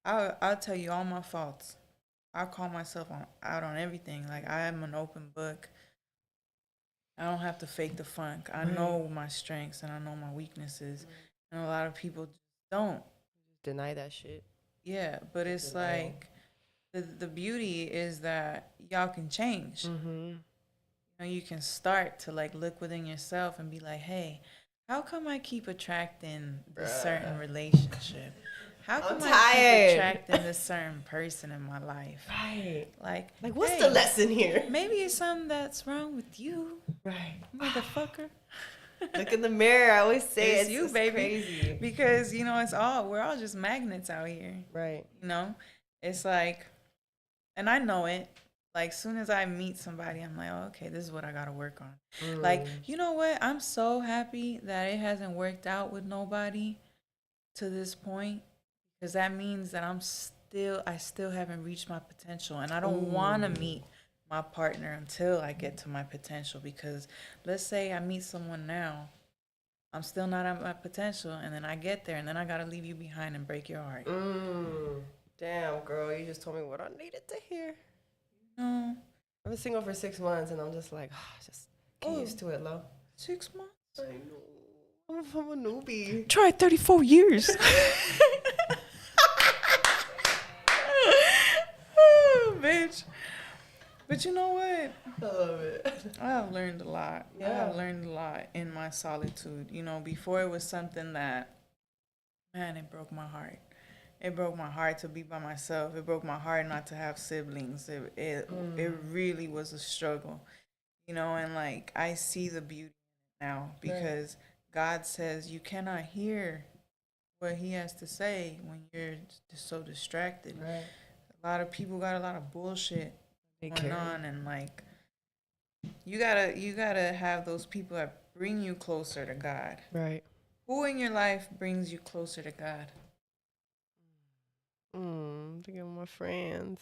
I'll tell you all my faults. I call myself out on everything. Like, I am an open book. I don't have to fake the funk. I know my strengths and I know my weaknesses. And a lot of people just don't. Deny that shit. Yeah, but it's like the beauty is that y'all can change. You know, you can start to like look within yourself and be like, hey, how come I keep attracting this certain relationship? How come I keep attracting this certain person in my life? Right. Like what's hey, the lesson here? maybe it's something that's wrong with you, Right. motherfucker. Look in the mirror. I always say It's you, baby. Crazy. Because, you know, we're all just magnets out here. Right. You know? It's like, and I know it. Like, soon as I meet somebody, I'm like, oh, okay, this is what I got to work on. Like, you know what? I'm so happy that it hasn't worked out with nobody to this point. Because that means that I still haven't reached my potential. And I don't want to meet my partner until I get to my potential. Because let's say I meet someone now, I'm still not at my potential, and then I get there, and then I gotta leave you behind and break your heart. Damn, girl, you just told me what I needed to hear. No, I've been single for 6 months, and I'm just like, just get used to it, love. 6 months. I know. I'm a newbie. Try 34 years. Oh, bitch. But you know what? I love it. I have learned a lot. I Yeah. have learned a lot in my solitude. You know, before it was something that, man, it broke my heart. It broke my heart to be by myself. It broke my heart not to have siblings. It really was a struggle. You know, and like I see the beauty now because God says you cannot hear what he has to say when you're just so distracted. Right. A lot of people got a lot of bullshit going on, and like you gotta have those people that bring you closer to God. Right. Who in your life brings you closer to God? Think of my friends.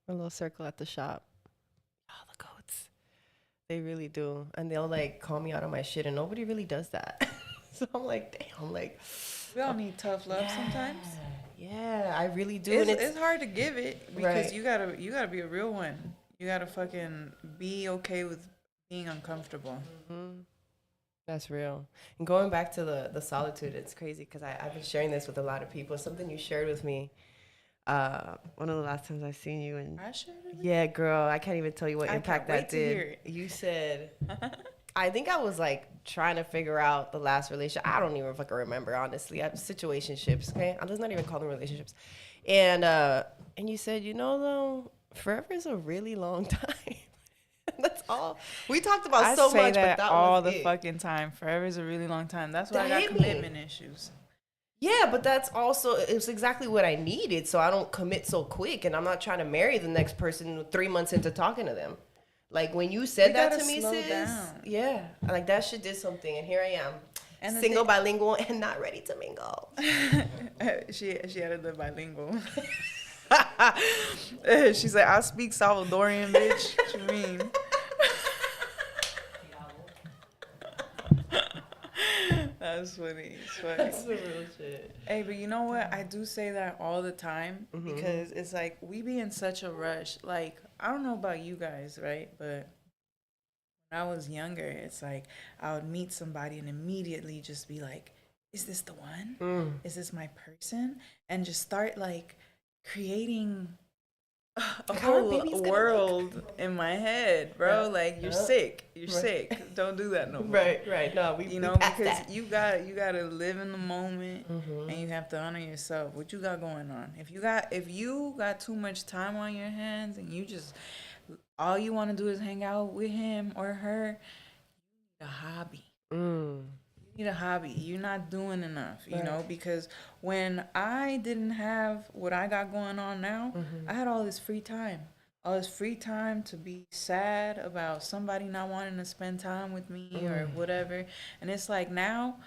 My little circle at the shop. All the goats. They really do. And they'll like call me out on my shit, and nobody really does that. So I'm like, damn, like We all need tough love sometimes. Yeah, I really do. It's hard to give it because you gotta be a real one. You gotta fucking be okay with being uncomfortable. That's real. And going back to the solitude, it's crazy because I've been sharing this with a lot of people. Something you shared with me one of the last times I seen you. And I shared it. yeah, girl, I can't even tell you what I impact can't wait that to hear did. it. You said, I think I was like trying to figure out the last relationship. I don't even fucking remember, honestly. Situationships, okay? Let's not even call them relationships. And you said, you know, though, forever is a really long time. That's all. We talked about so much, but that all was the it. fucking time. Forever is a really long time. That's why That I hit got me. commitment issues. Yeah, but that's also, it's exactly what I needed, so I don't commit so quick, and I'm not trying to marry the next person 3 months into talking to them. Like, when you said that to me, slow sis, down. yeah, like, that shit did something, and here I am, And the single, bilingual, and not ready to mingle. She added the bilingual. She's like, I speak Salvadorian, bitch. What you mean? That's funny. It's funny. That's the real shit. Hey, but you know what? I do say that all the time because it's like we be in such a rush. Like, I don't know about you guys, right? But when I was younger, it's like I would meet somebody and immediately just be like, is this the one? Is this my person? And just start like creating a whole world in my head, bro. Like, you're sick. You're sick. Don't do that no more. Right. No, You know, because you gotta live in the moment, and you have to honor yourself. What you got going on? If you got too much time on your hands, and you just all you want to do is hang out with him or her, you need a hobby. You need a hobby. You're not doing enough, you know, because when I didn't have what I got going on now, I had all this free time. All this free time to be sad about somebody not wanting to spend time with me or whatever. And it's like now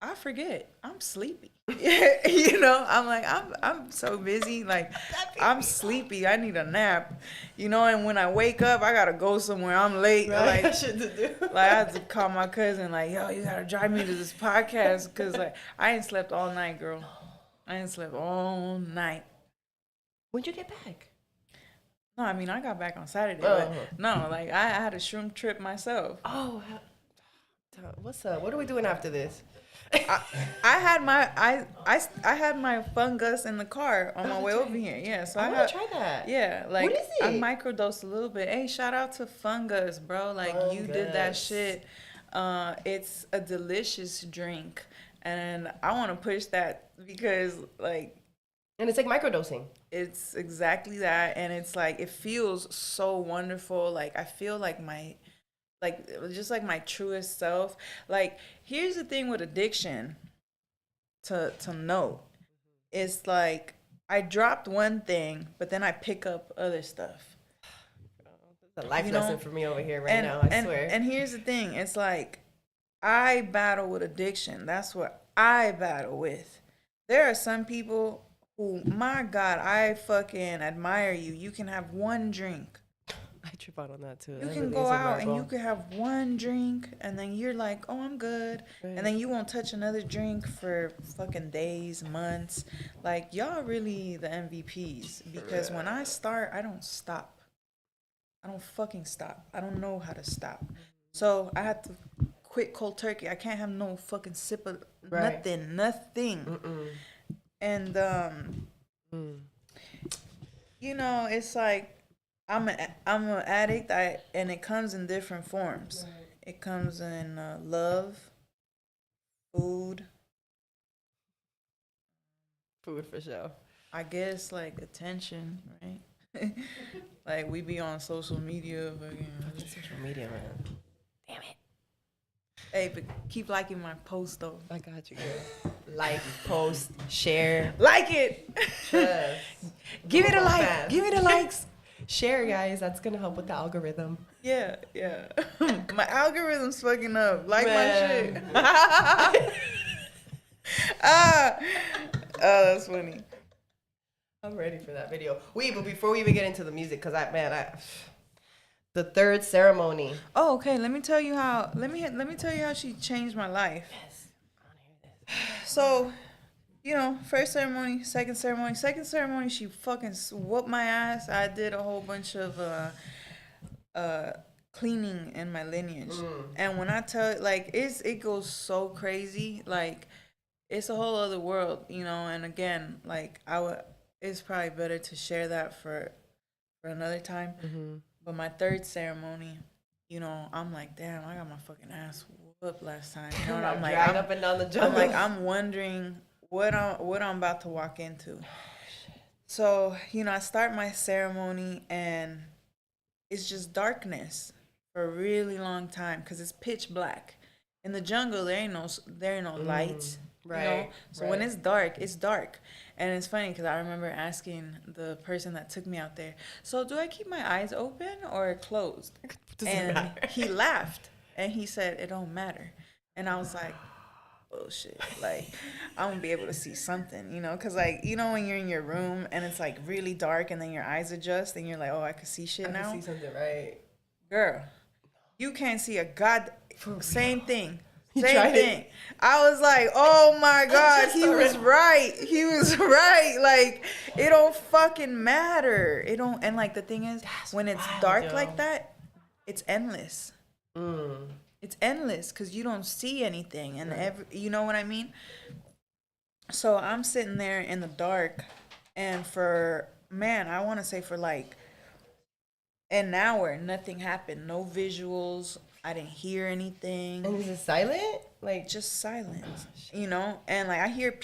I forget. I'm sleepy. You know, I'm like, I'm so busy. Like, I'm sleepy. I need a nap. You know, and when I wake up, I gotta go somewhere. I'm late. Right? Like, Shit to do. like I had to call my cousin. Like, yo, you gotta drive me to this podcast because like I ain't slept all night, girl. I ain't slept all night. When'd you get back? No, I mean I got back on Saturday, Uh-huh. but no, like I had a shroom trip myself. Oh, what's up? What are we doing after this? I had my fungus in the car on my way over here. Yeah, so I I want to got try that. yeah, like What is I it? microdosed a little bit. Hey, shout out to fungus, bro. Like you did that Fungus. shit. It's a delicious drink, and I want to push that because like And it's like microdosing. it's exactly that, and it's like it feels so wonderful. Like I feel like just like my truest self. Like here's the thing with addiction to note. It's like I dropped one thing, but then I pick up other stuff. It's a life You know, lesson for me over here right now, I swear. And here's the thing. It's like I battle with addiction. That's what I battle with. There are some people who, my God, I fucking admire you. You can have one drink. I trip out on that too. You That can really go is out and admirable. you can have one drink and then you're like, oh, I'm good. Right. And then you won't touch another drink for fucking days, months. Like, y'all really the MVPs. Because when I start, I don't stop. I don't fucking stop. I don't know how to stop. So I had to quit cold turkey. I can't have no fucking sip of Right. nothing. And, you know, it's like, I'm an addict, and it comes in different forms. Right. It comes in love, food, Food for sure. I guess like attention, right? Like we be on social media, fucking. Social media, man. Damn it. Hey, but keep liking my post though. I got you, girl. Like, post, share. Like it. Yes. Give it a like. Fast. Give it a likes. Share, guys. That's going to help with the algorithm. Yeah. My algorithm's fucking up. Like Man. my shit. Oh, that's funny. I'm ready for that video. Wait, but before we even get into the music, because the third ceremony. Oh, okay. Let me tell you how. Let me tell you how she changed my life. Yes. I want to hear this. So, you know, first ceremony, second ceremony, she fucking whooped my ass. I did a whole bunch of cleaning in my lineage, and when I tell like it goes so crazy. Like it's a whole other world, you know. And again, like it's probably better to share that for another time. But my third ceremony, you know, I'm like, damn, I got my fucking ass whooped last time. You know, and I'm like, dragged up and down the jungle. I'm wondering what I'm about to walk into. So, you know, I start my ceremony and it's just darkness for a really long time because it's pitch black. In the jungle, there ain't no lights. right, You know? So when right. it's dark. And it's funny because I remember asking the person that took me out there, so do I keep my eyes open or closed? Doesn't And matter. he laughed and he said, it don't matter. And I was like, bullshit. Like, I'm gonna be able to see something, you know? Because, like, you know, when you're in your room and it's, like, really dark and then your eyes adjust and you're like, oh, I can see shit now. I can see something, right? Girl, you can't see a god. Same thing. You Same tried it? thing. I was like, oh my God, just he was right. He was right. Like, it don't fucking matter. It don't. And like the thing is, when it's wild, dark yo. like that, it's endless. It's endless because you don't see anything, and you know what I mean. So I'm sitting there in the dark, and I want to say for like an hour, nothing happened. No visuals. I didn't hear anything. And is it silent? Like, Just silence, you know? And like I hear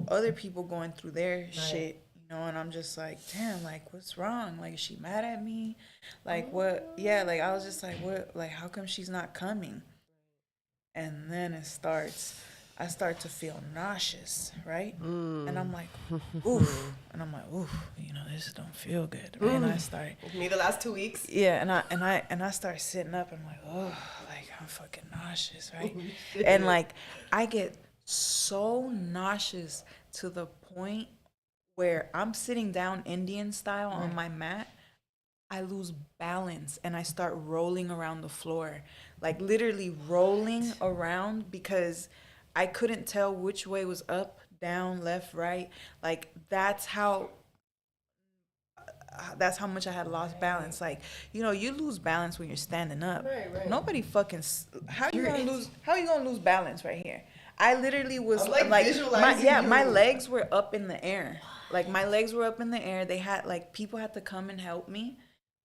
other people going through their shit, you know, and I'm just like, damn, like what's wrong? Like is she mad at me? Like what? Yeah, like I was just like, what? Like how come she's not coming? And then I start to feel nauseous, right? And I'm like, oof. And I'm like, oof, you know, this don't feel good. Right? And I start me the last 2 weeks. yeah, and I start sitting up and I'm like, oh, like I'm fucking nauseous, right? And like I get so nauseous to the point where I'm sitting down Indian style on my mat. I lose balance and I start rolling around the floor, like literally rolling around because I couldn't tell which way was up, down, left, right. Like that's how much I had lost balance. Like, you lose balance when you're standing up. Right. Nobody fucking. How you gonna lose? How you gonna lose balance right here? I literally was I'm, like, my visualizing my you. legs were up in the air. Like my legs were up in the air. They had like people had to come and help me,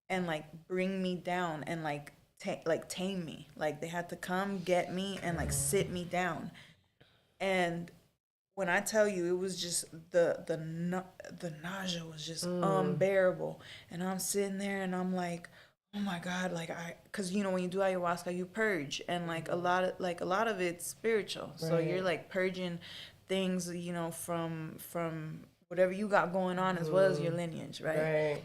and like bring me down and like tame me. Like they had to come get me and like sit me down. And when I tell you, it was just the nausea was just unbearable, and I'm sitting there and I'm like, oh my god, like because when you do ayahuasca, you purge, and like a lot of it's spiritual, so you're like purging things, from whatever you got going on as well as your lineage, right?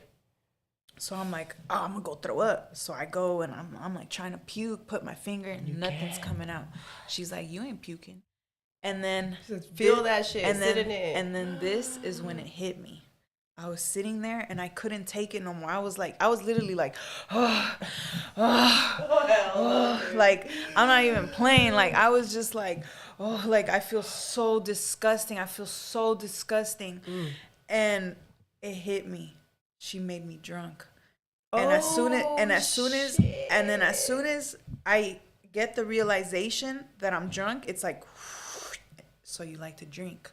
So I'm like, oh, I'm gonna go throw up. So I go and I'm like trying to puke, put my finger, and nothing's coming out. She's like, you ain't puking. And then Feel that shit, and sit then, in it. And then this is when it hit me. I was sitting there and I couldn't take it no more. I was literally like, like I'm not even playing. Like I was just like, oh, like I feel so disgusting. And it hit me. She made me drunk. And as soon as I get the realization that I'm drunk, it's like, so you like to drink.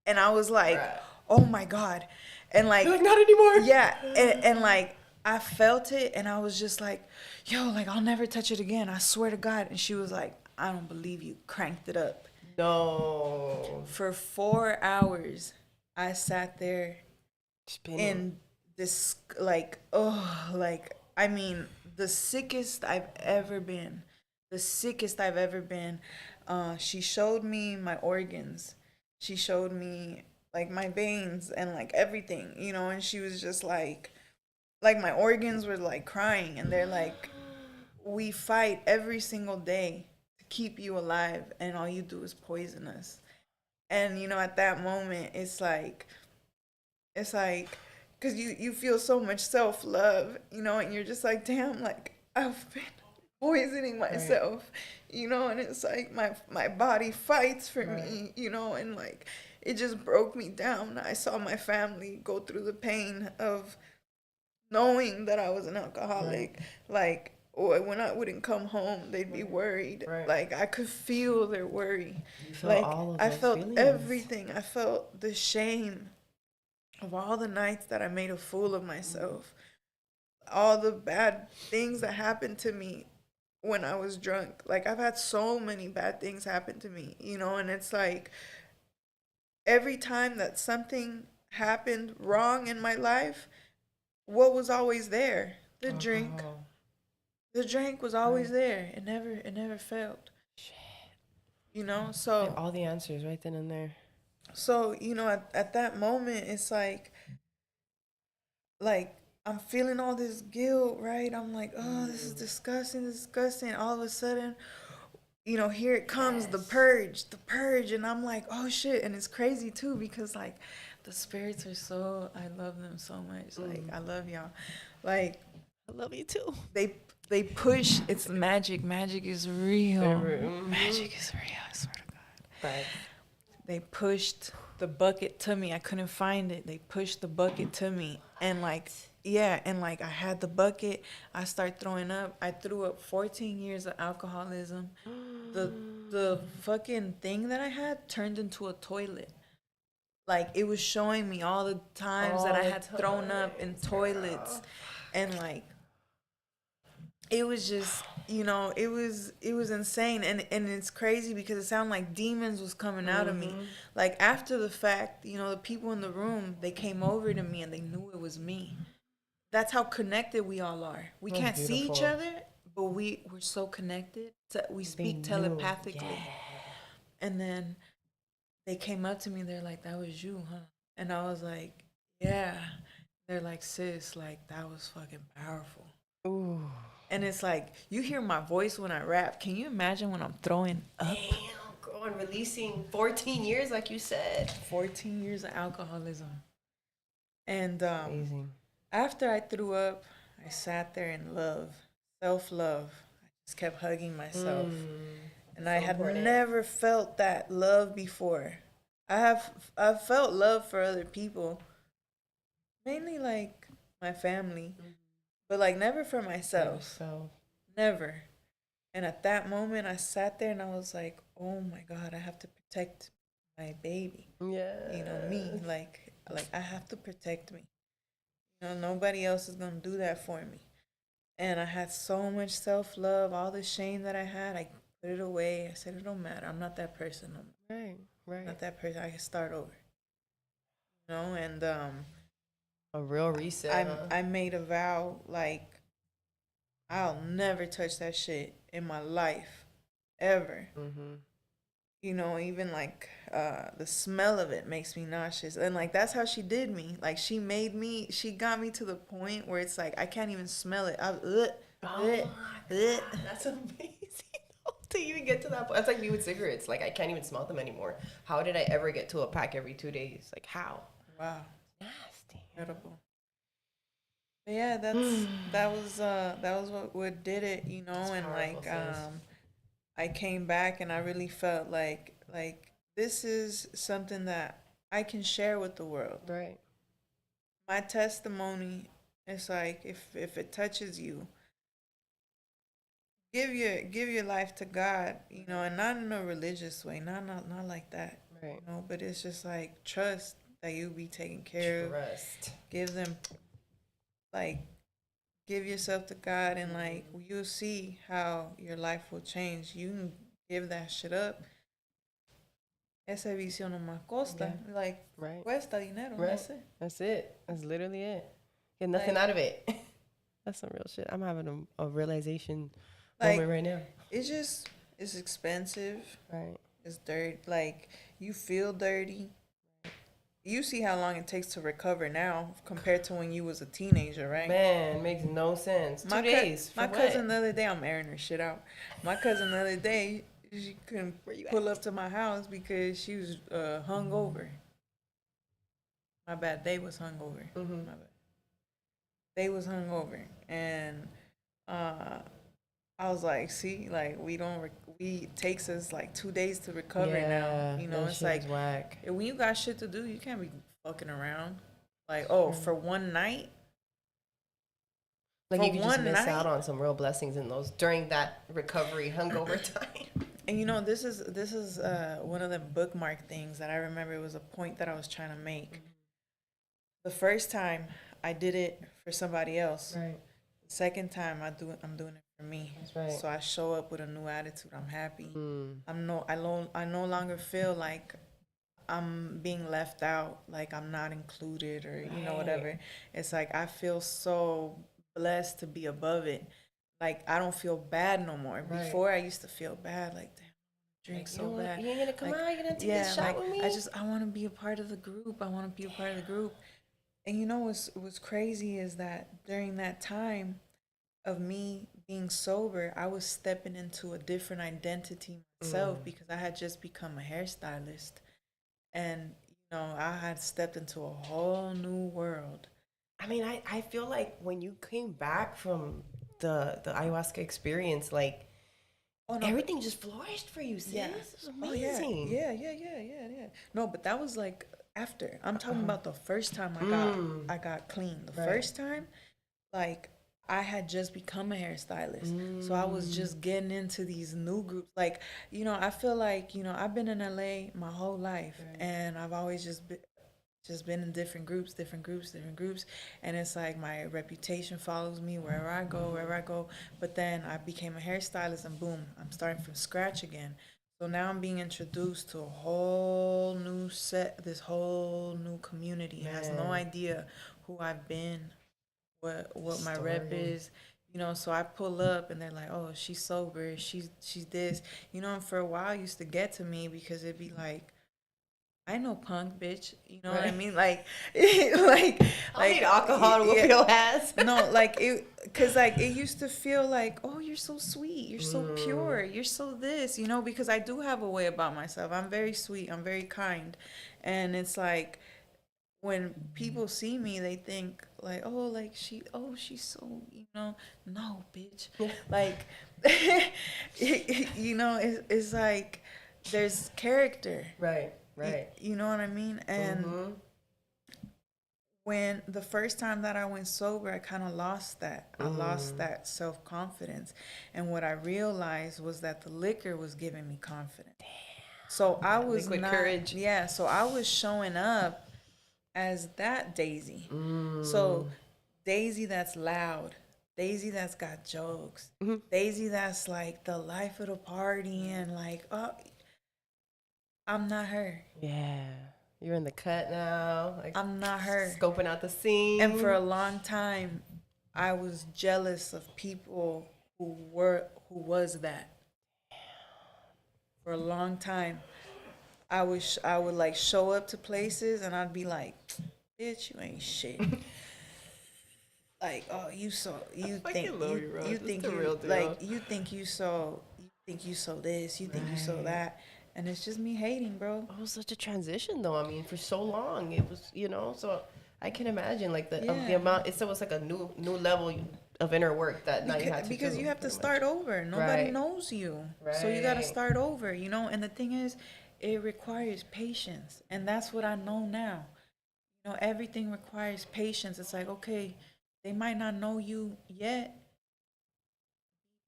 And I was like, oh my God. And like, you're like, not anymore. Yeah. And like, I felt it and I was just like, yo, like, I'll never touch it again. I swear to God. And she was like, I don't believe you. Cranked it up. No. For 4 hours, I sat there Spinning. in this, like, I mean, the sickest I've ever been. She showed me my organs. She showed me like my veins and like everything, and she was just like my organs were like crying, and they're like, we fight every single day to keep you alive, and all you do is poison us. And at that moment, it's like because you feel so much self-love, and you're just like, damn, like I've been poisoning myself, and it's like my body fights for me, and like it just broke me down. I saw my family go through the pain of knowing that I was an alcoholic. Like, or when I wouldn't come home, they'd be worried. Like I could feel their worry. Like I felt everything. I felt the shame of all the nights that I made a fool of myself, all the bad things that happened to me when I was drunk. Like I've had so many bad things happen to me, and it's like every time that something happened wrong in my life, what was always there? The drink. The drink was always there. It never failed. Shit. So And all the answers right then and there. So, at that moment, it's like I'm feeling all this guilt, right? I'm like, oh, this is disgusting. All of a sudden, here it comes, the purge. And I'm like, oh shit. And it's crazy too, because like the spirits are I love them so much. Like, I love y'all. Like, I love you too. They push, it's magic. Magic is real. Magic is real, I swear to God. Right. They pushed the bucket to me. I couldn't find it. They pushed the bucket to me. And like, I had the bucket. I started throwing up. I threw up 14 years of alcoholism. The fucking thing that I had turned into a toilet. Like, it was showing me all the times that I had thrown up in toilets. And like, it was just, it was insane. And it's crazy because it sounded like demons was coming out of me. Like, after the fact, the people in the room, they came over to me and they knew it was me. That's how connected we all are. We can't see each other, but we're so connected. We speak telepathically. Yeah. And then they came up to me. They're like, that was you, huh? And I was like, yeah. They're like, sis, like, that was fucking powerful. Ooh. And it's like, you hear my voice when I rap. Can you imagine when I'm throwing up? Damn. girl, and releasing 14 years, like you said. 14 years of alcoholism. And Amazing. after I threw up, I sat there in love, self-love. I just kept hugging myself. And I had important. never felt that love before. I've felt love for other people, mainly like my family, but like never for myself. So, Never. And at that moment, I sat there and I was like, oh my God, I have to protect my baby. yeah. You know, me. Like I have to protect me. You know, nobody else is going to do that for me. And I had so much self love, all the shame that I had, I put it away. I said, it don't matter. I'm not that person no more. Right, right. Not that person. I can start over. You know, and A real reset. Huh? I made a vow like I'll never touch that shit in my life, ever. You know, even like the smell of it makes me nauseous, and like that's how she did me. Like she got me to the point where it's like I can't even smell it. That's amazing. To even get to that point. That's like me with cigarettes. Like I can't even smell them anymore. How did I ever get to a pack every 2 days? Like how? Wow, Nasty. incredible. But yeah, that was what did it, you know, and powerful, like sis. I came back and I really felt like this is something that I can share with the world. Right. My testimony is like if it touches you, give your life to God, you know, and not in a religious way, not like that. Right. You know, but it's just like trust that you'll be taken care of. Trust. Give them like give yourself to God and like you'll see how your life will change. You can give that shit up. Ese vicio no más costa. Like Right. cuesta dinero. Right. That's it. That's it. That's literally it. Get nothing Like- out of it. That's some real shit. I'm having a realization Like moment right now. it's expensive. Right. It's dirty. Like you feel dirty. You see how long it takes to recover now compared to when you was a teenager, right? Man, makes no sense. 2 days. For My what? cousin the other day, I'm airing her shit out. My cousin the other day, she couldn't pull up to my house because she was hungover. My bad. They was hungover. My bad. They was hungover, and I was like, see, like we takes us like 2 days to recover now. You know, that it's shit like is whack. when you got shit to do, you can't be fucking around. Like, oh, for one night. Like For you could just one miss night. out on some real blessings in those during that recovery hungover time. And you know, this is one of the bookmark things that I remember. It was a point that I was trying to make. The first time I did it for somebody else. Right. The second time I'm doing it for me. That's right. So I show up with a new attitude. I'm happy. I no longer feel like I'm being left out, like I'm not included or you know whatever. It's like I feel so blessed to be above it. Like I don't feel bad no more. Right. Before I used to feel bad, like damn, I drink Like, so you bad. ain't gonna come Like, out. You're gonna take yeah, this shot like with me. I want to be a part of the group. I want to be a part of the group. And you know what's crazy is that during that time of me being sober, I was stepping into a different identity myself because I had just become a hairstylist. And, you know, I had stepped into a whole new world. I mean, I feel like when you came back from the ayahuasca experience, like Oh, no, everything just flourished for you, sis. yeah. It was Oh, yeah. amazing. Yeah. No, but that was like after. I'm talking about the first time I got clean. The first time, like I had just become a hairstystylist. So I was just getting into these new groups. Like, you know, I feel like, you know, I've been in LA my whole life and I've always just been in different groups, and it's like my reputation follows me wherever I go. But then I became a hairstylist, and boom, I'm starting from scratch again. So now I'm being introduced to a whole new this whole new community. Has no idea who I've been, what my rep is. You know, so I pull up and they're like, "Oh, she's sober. She's this." You know, and for a while it used to get to me because it'd be like, I know punk, bitch. You know what I Right. mean? Like, like, I need alcohol to whoop your ass. No, like cause like it used to feel like, oh, you're so sweet, you're so pure, you're so this, you know, because I do have a way about myself. I'm very sweet, I'm very kind, and it's like when people see me, they think like, oh, like she's so, you know, no, bitch, like, you know, it's like there's character, Right, right. you know what I mean, and. When the first time that I went sober, I kind of lost that. I lost that self confidence. And what I realized was that the liquor was giving me confidence. So I was Liquid not, courage. yeah. So I was showing up as that Daisy. So Daisy that's loud, Daisy that's got jokes, Daisy that's like the life of the party and like, oh, I'm not her. Yeah. You're in the cut now. Like, I'm not her. scoping out the scene. And for a long time, I was jealous of people who was that. For a long time, I would like show up to places and I'd be like, "Bitch, you ain't shit." Like, oh, you think love you, bro. you This think the you real deal. like you think you so this, you think you so that, and it's just me hating, bro. It was such a transition, though. I mean, for so long, it was, you know. So I can imagine, like the Yeah. amount. It's almost like a new level of inner work that now you had to Because do, you have to pretty start much. over. Nobody Right. knows you. So you got to Right. start over, you know? And the thing is, it requires patience. And that's what I know now. You know, everything requires patience. It's like, okay, they might not know you yet.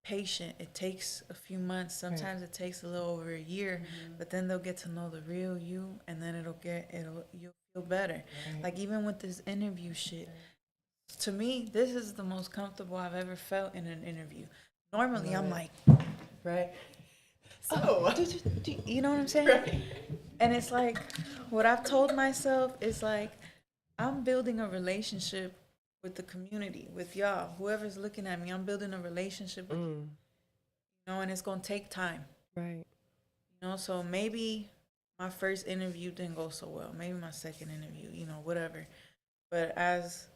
Patient. It takes a few months. Sometimes it takes a little over a year, but then they'll get to know the real you and then you'll feel better. Like even with this interview shit. To me, this is the most comfortable I've ever felt in an interview. Normally, I'm like, Right. So. you know what I'm saying? And it's like, what I've told myself is like, I'm building a relationship with the community, with y'all, whoever's looking at me. I'm building a relationship with you, you know, and it's gonna take time, Right. you know. So maybe my first interview didn't go so well. Maybe my second interview, you know, whatever. But as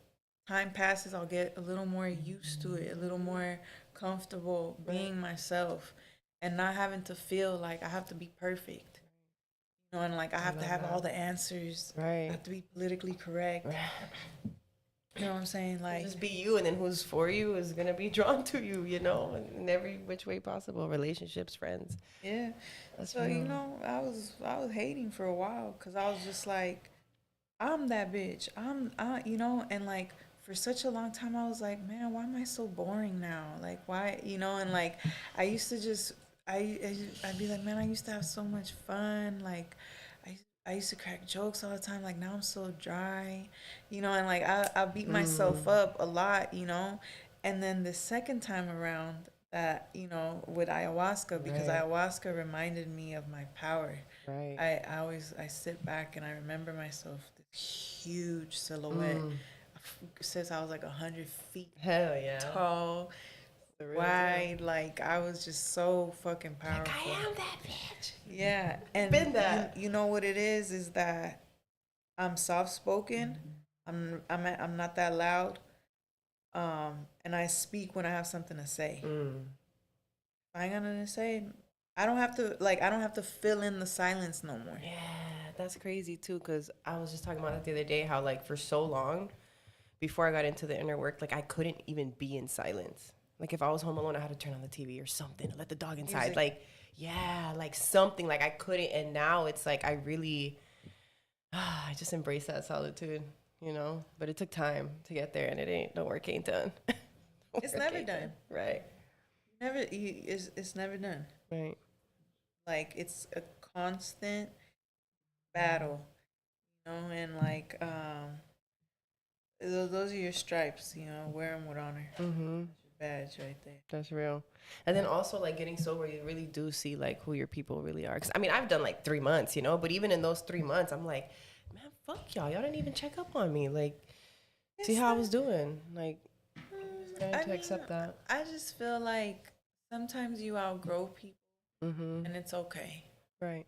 time passes, I'll get a little more used to it, a little more comfortable being myself and not having to feel like I have to be perfect. You know, and like I have to have all the answers. I Right. have to be politically correct. You know what I'm saying? Like, Just be you, and then who's for you is gonna be drawn to you, you know, in every which way possible. Relationships, friends. yeah. That's So, you real. know, I was hating for a while because I was just like, I'm that bitch. You know, and like for such a long time, I was like, man, why am I so boring now? Like, why, you know, and like, I used to just, I'd be like, man, I used to have so much fun. Like, I used to crack jokes all the time. Like, now I'm so dry, you know, and like, I beat myself up a lot, you know. And then the second time around, that, you know, with ayahuasca, because Right. ayahuasca reminded me of my power. Right. I sit back and I remember myself this huge silhouette since I was like 100 feet Hell yeah. tall, The real wide. Like I was just so fucking powerful. I am that bitch. Yeah, and Been that. You know what it is that I'm soft spoken. I'm not that loud. And I speak when I have something to say. If I ain't got nothing to say, I don't have to fill in the silence no more. Yeah, that's crazy too. Cause I was just talking about it the other day. How like for so long, before I got into the inner work, like I couldn't even be in silence. Like if I was home alone, I had to turn on the TV or something, let the dog inside. Music. Like yeah, like something. Like I couldn't. And now it's like I really, I just embrace that solitude. You know, but it took time to get there, and the work ain't done. It's never done. Right. It's never done. Right. Like it's a constant battle, you know, and like those are your stripes, you know, wear them with honor. Mm-hmm. That's your badge right there. That's real. And then also like getting sober, you really do see like who your people really are. Cause I mean, I've done like 3 months, you know, but even in those 3 months, I'm like, man, fuck y'all. Y'all didn't even check up on me. Like, see how I was doing. Like, learning to accept that. I just feel like sometimes you outgrow people Mm-hmm. and it's okay. Right.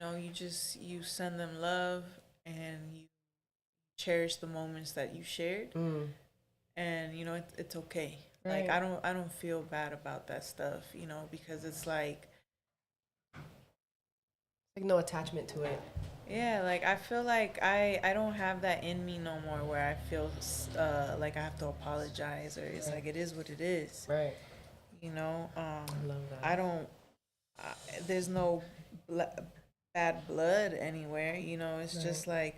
you send them love and you cherish the moments that you shared, and it's okay. Like Right. I don't feel bad about that stuff, because it's like, Like no attachment to it. yeah, like I feel like I don't have that in me no more where I feel like I have to apologize, or it's like it is what it is. Right. You know, love that. I don't. There's no bad blood anywhere. It's just like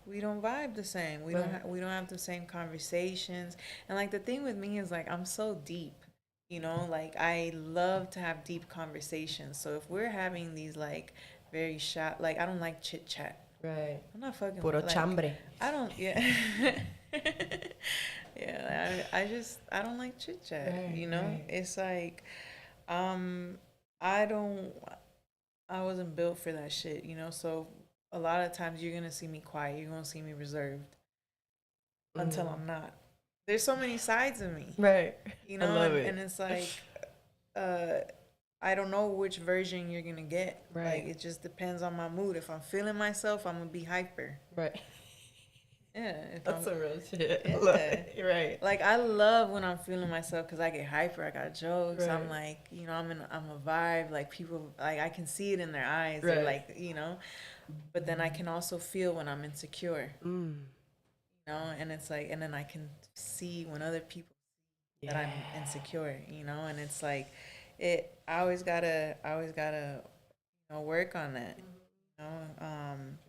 we don't vibe the same. We don't have the same conversations. And like the thing with me is like I'm so deep. Like I love to have deep conversations. So if we're having these like very short, like I don't like chit chat. Right. I'm not fucking Puro like, chambre. I don't. Yeah. Yeah. I don't like chit chat. Right, right. It's like, I don't. I wasn't built for that shit. So a lot of times you're gonna see me quiet. You're gonna see me reserved until I'm not. There's so many sides of me. Right. I love it. And it's like, I don't know which version you're gonna get. Right. Like it just depends on my mood. If I'm feeling myself, I'm gonna be hyper. Right. Yeah, That's some real shit. Yeah. I love it. Right. Like I love when I'm feeling myself because I get hyper. I got jokes. Right. I'm like, I'm a vibe. Like people, like I can see it in their eyes. Right. They're like, But then I can also feel when I'm insecure. And it's like, and then I can see when other people see that I'm insecure. And it's like, I always gotta, work on that.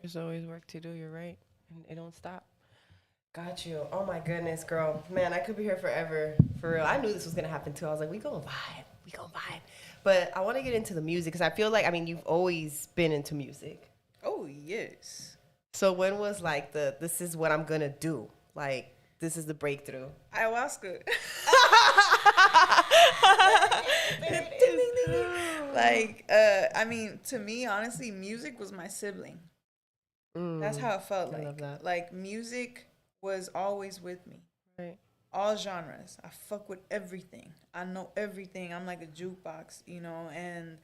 There's always work to do. You're right, and it don't stop. Got you. Oh my goodness, girl. Man, I could be here forever. For real. I knew this was gonna happen too. I was like, we gonna vibe. We gonna vibe. But I want to get into the music because I feel like, you've always been into music. Oh yes. So when was like this is what I'm gonna do? Like this is the breakthrough. Ayahuasca. Like, to me, honestly, music was my sibling. That's how it felt like. I love that. Like, music was always with me. Right. All genres. I fuck with everything. I know everything. I'm like a jukebox, and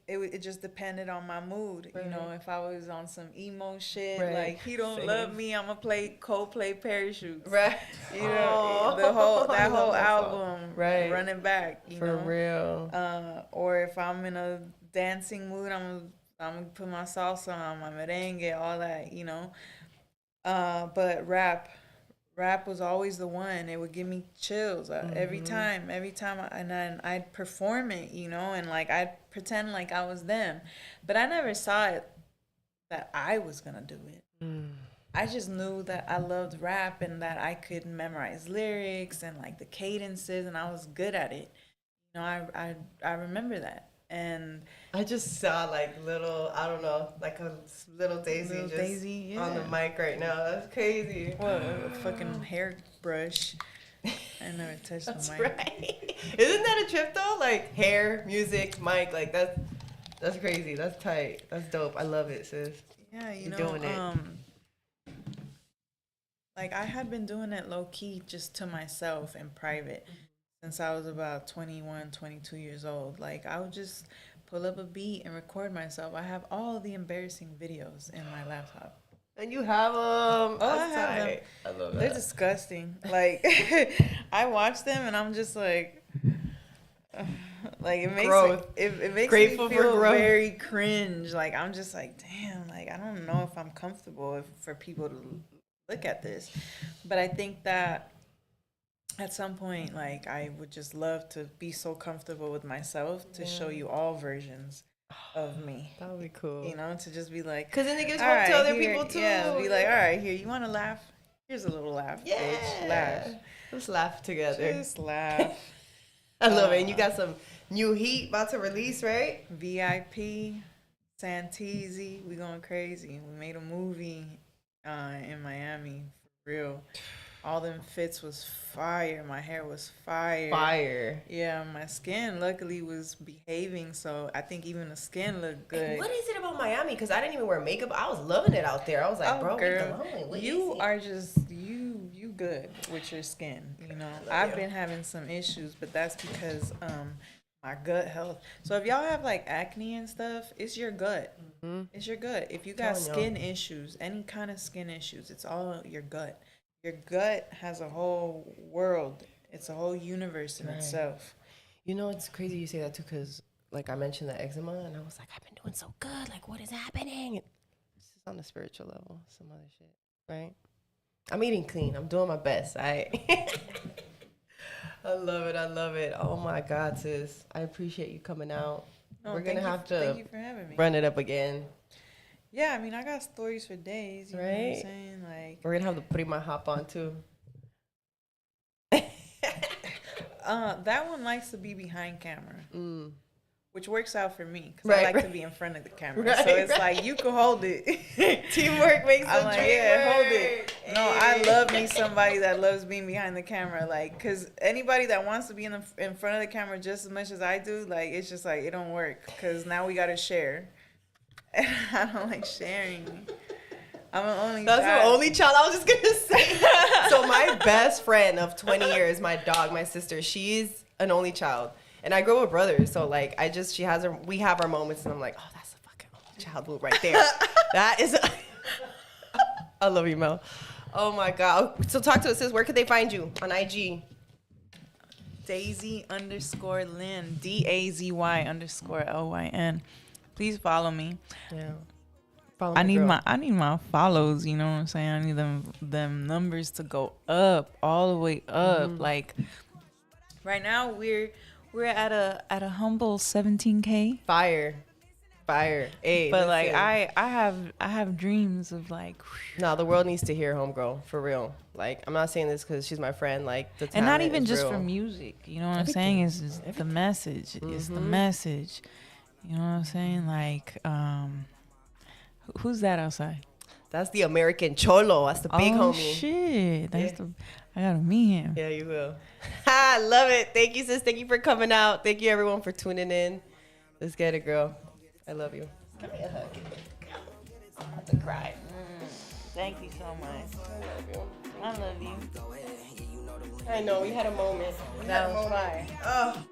it just depended on my mood. Right. If I was on some emo shit, Right. like He Don't Same. Love Me, I'm gonna play Coldplay Parachutes. Right. That I whole love that song. album, Right. Running Back, For real. or if I'm in a dancing mood, I'm gonna put my salsa on, my merengue, all that, But rap was always the one. It would give me chills every time, and then I'd perform it, and like I'd pretend like I was them, but I never saw it that I was gonna do it. I just knew that I loved rap and that I could memorize lyrics and like the cadences, and I was good at it. I remember that. And I just saw like little, I don't know, like a little Daisy Little just Daisy, on the yeah. mic right now. That's crazy. what a fucking hairbrush. I never touched That's the mic. right. Isn't that a trip though? Like hair, music, mic, like that's crazy. That's tight. That's dope. I love it, sis. Yeah, You're doing it. Like I had been doing it low key just to myself in private since I was about 21, 22 years old. Like I would just pull up a beat and record myself. I have all the embarrassing videos in my laptop. And you have them. Oh, I That's have them. tight. I love They're that. disgusting. Like I watch them and I'm just like it makes Growth. it makes Grateful me for feel growth. very cringe. Like I'm just like, damn, like I don't know if I'm comfortable for people to look at this. But I think that at some point, like I would just love to be so comfortable with myself to show you all versions of me. That would be cool. To just be like, Because then it gives all hope to right, other here- people too. Yeah, be like, all right, here, you want to laugh? Here's a little laugh, Yeah. bitch. Laugh. Let's laugh together. Just laugh. I love it. And you got some new heat about to release, right? VIP, Santisi, we going crazy. We made a movie in Miami, for real. All them fits was fire. My hair was fire. Fire. Yeah, my skin luckily was behaving, so I think even the skin looked good. What is it about Miami? Because I didn't even wear makeup. I was loving it out there. I was like, bro, we girl, glowing. What you is it? are just you good with your skin. I've been having some issues, but that's because my gut health. So if y'all have like acne and stuff, it's your gut. It's your gut. If you got skin issues, any kind of skin issues, it's all your gut. Your gut has a whole world. It's a whole universe in itself. You know, it's crazy you say that too, because like I mentioned the eczema, and I was like, I've been doing so good. Like, what is happening? This is on a spiritual level, some other shit, right? I'm eating clean. I'm doing my best. I love it. I love it. Oh my God, sis. I appreciate you coming out. We're gonna have to thank you for having me. run it up again. Yeah, I mean, I got stories for days. You know what I'm saying? Like, we're gonna have the prima hop on too. that one likes to be behind camera, which works out for me because I like to be in front of the camera. So it's like you can hold it. Teamwork makes the dream work. Hold it. No, I love me somebody that loves being behind the camera. Like, cause anybody that wants to be in front of the camera just as much as I do, like, it's just like it don't work. Cause now we gotta share, and I don't like sharing. I'm an only child. That's the only child. I was just gonna say. So my best friend of 20 years, my dog, my sister, she's an only child, and I grew up with brothers. So like, we have our moments, and I'm like, oh, that's a fucking only child move right there. That is. I love you, Mel. Oh my God. So talk to us, sis. Where could they find you on IG? DAZY_Lyn, DAZY_LYN. Please follow me. Yeah. I need my follows, you know what I'm saying? I need them numbers to go up, all the way up. Like right now we're at a humble 17K. Fire. Hey, but listen. like I have dreams of like no, the world needs to hear homegirl for real. Like, I'm not saying this because she's my friend. Like, the and not talent even is just real. for music. You know what I'm saying? It's just the message. It's the message. You know what I'm saying? Like, who's that outside? That's the American Cholo. That's the big homie. Shit. I gotta meet him. Yeah, you will. I love it. Thank you, sis. Thank you for coming out. Thank you, everyone, for tuning in. Let's get it, girl. I love you. Give me a hug. I'm about to cry. Thank you so much. I love you. I know. We had a moment. That was fire. Oh.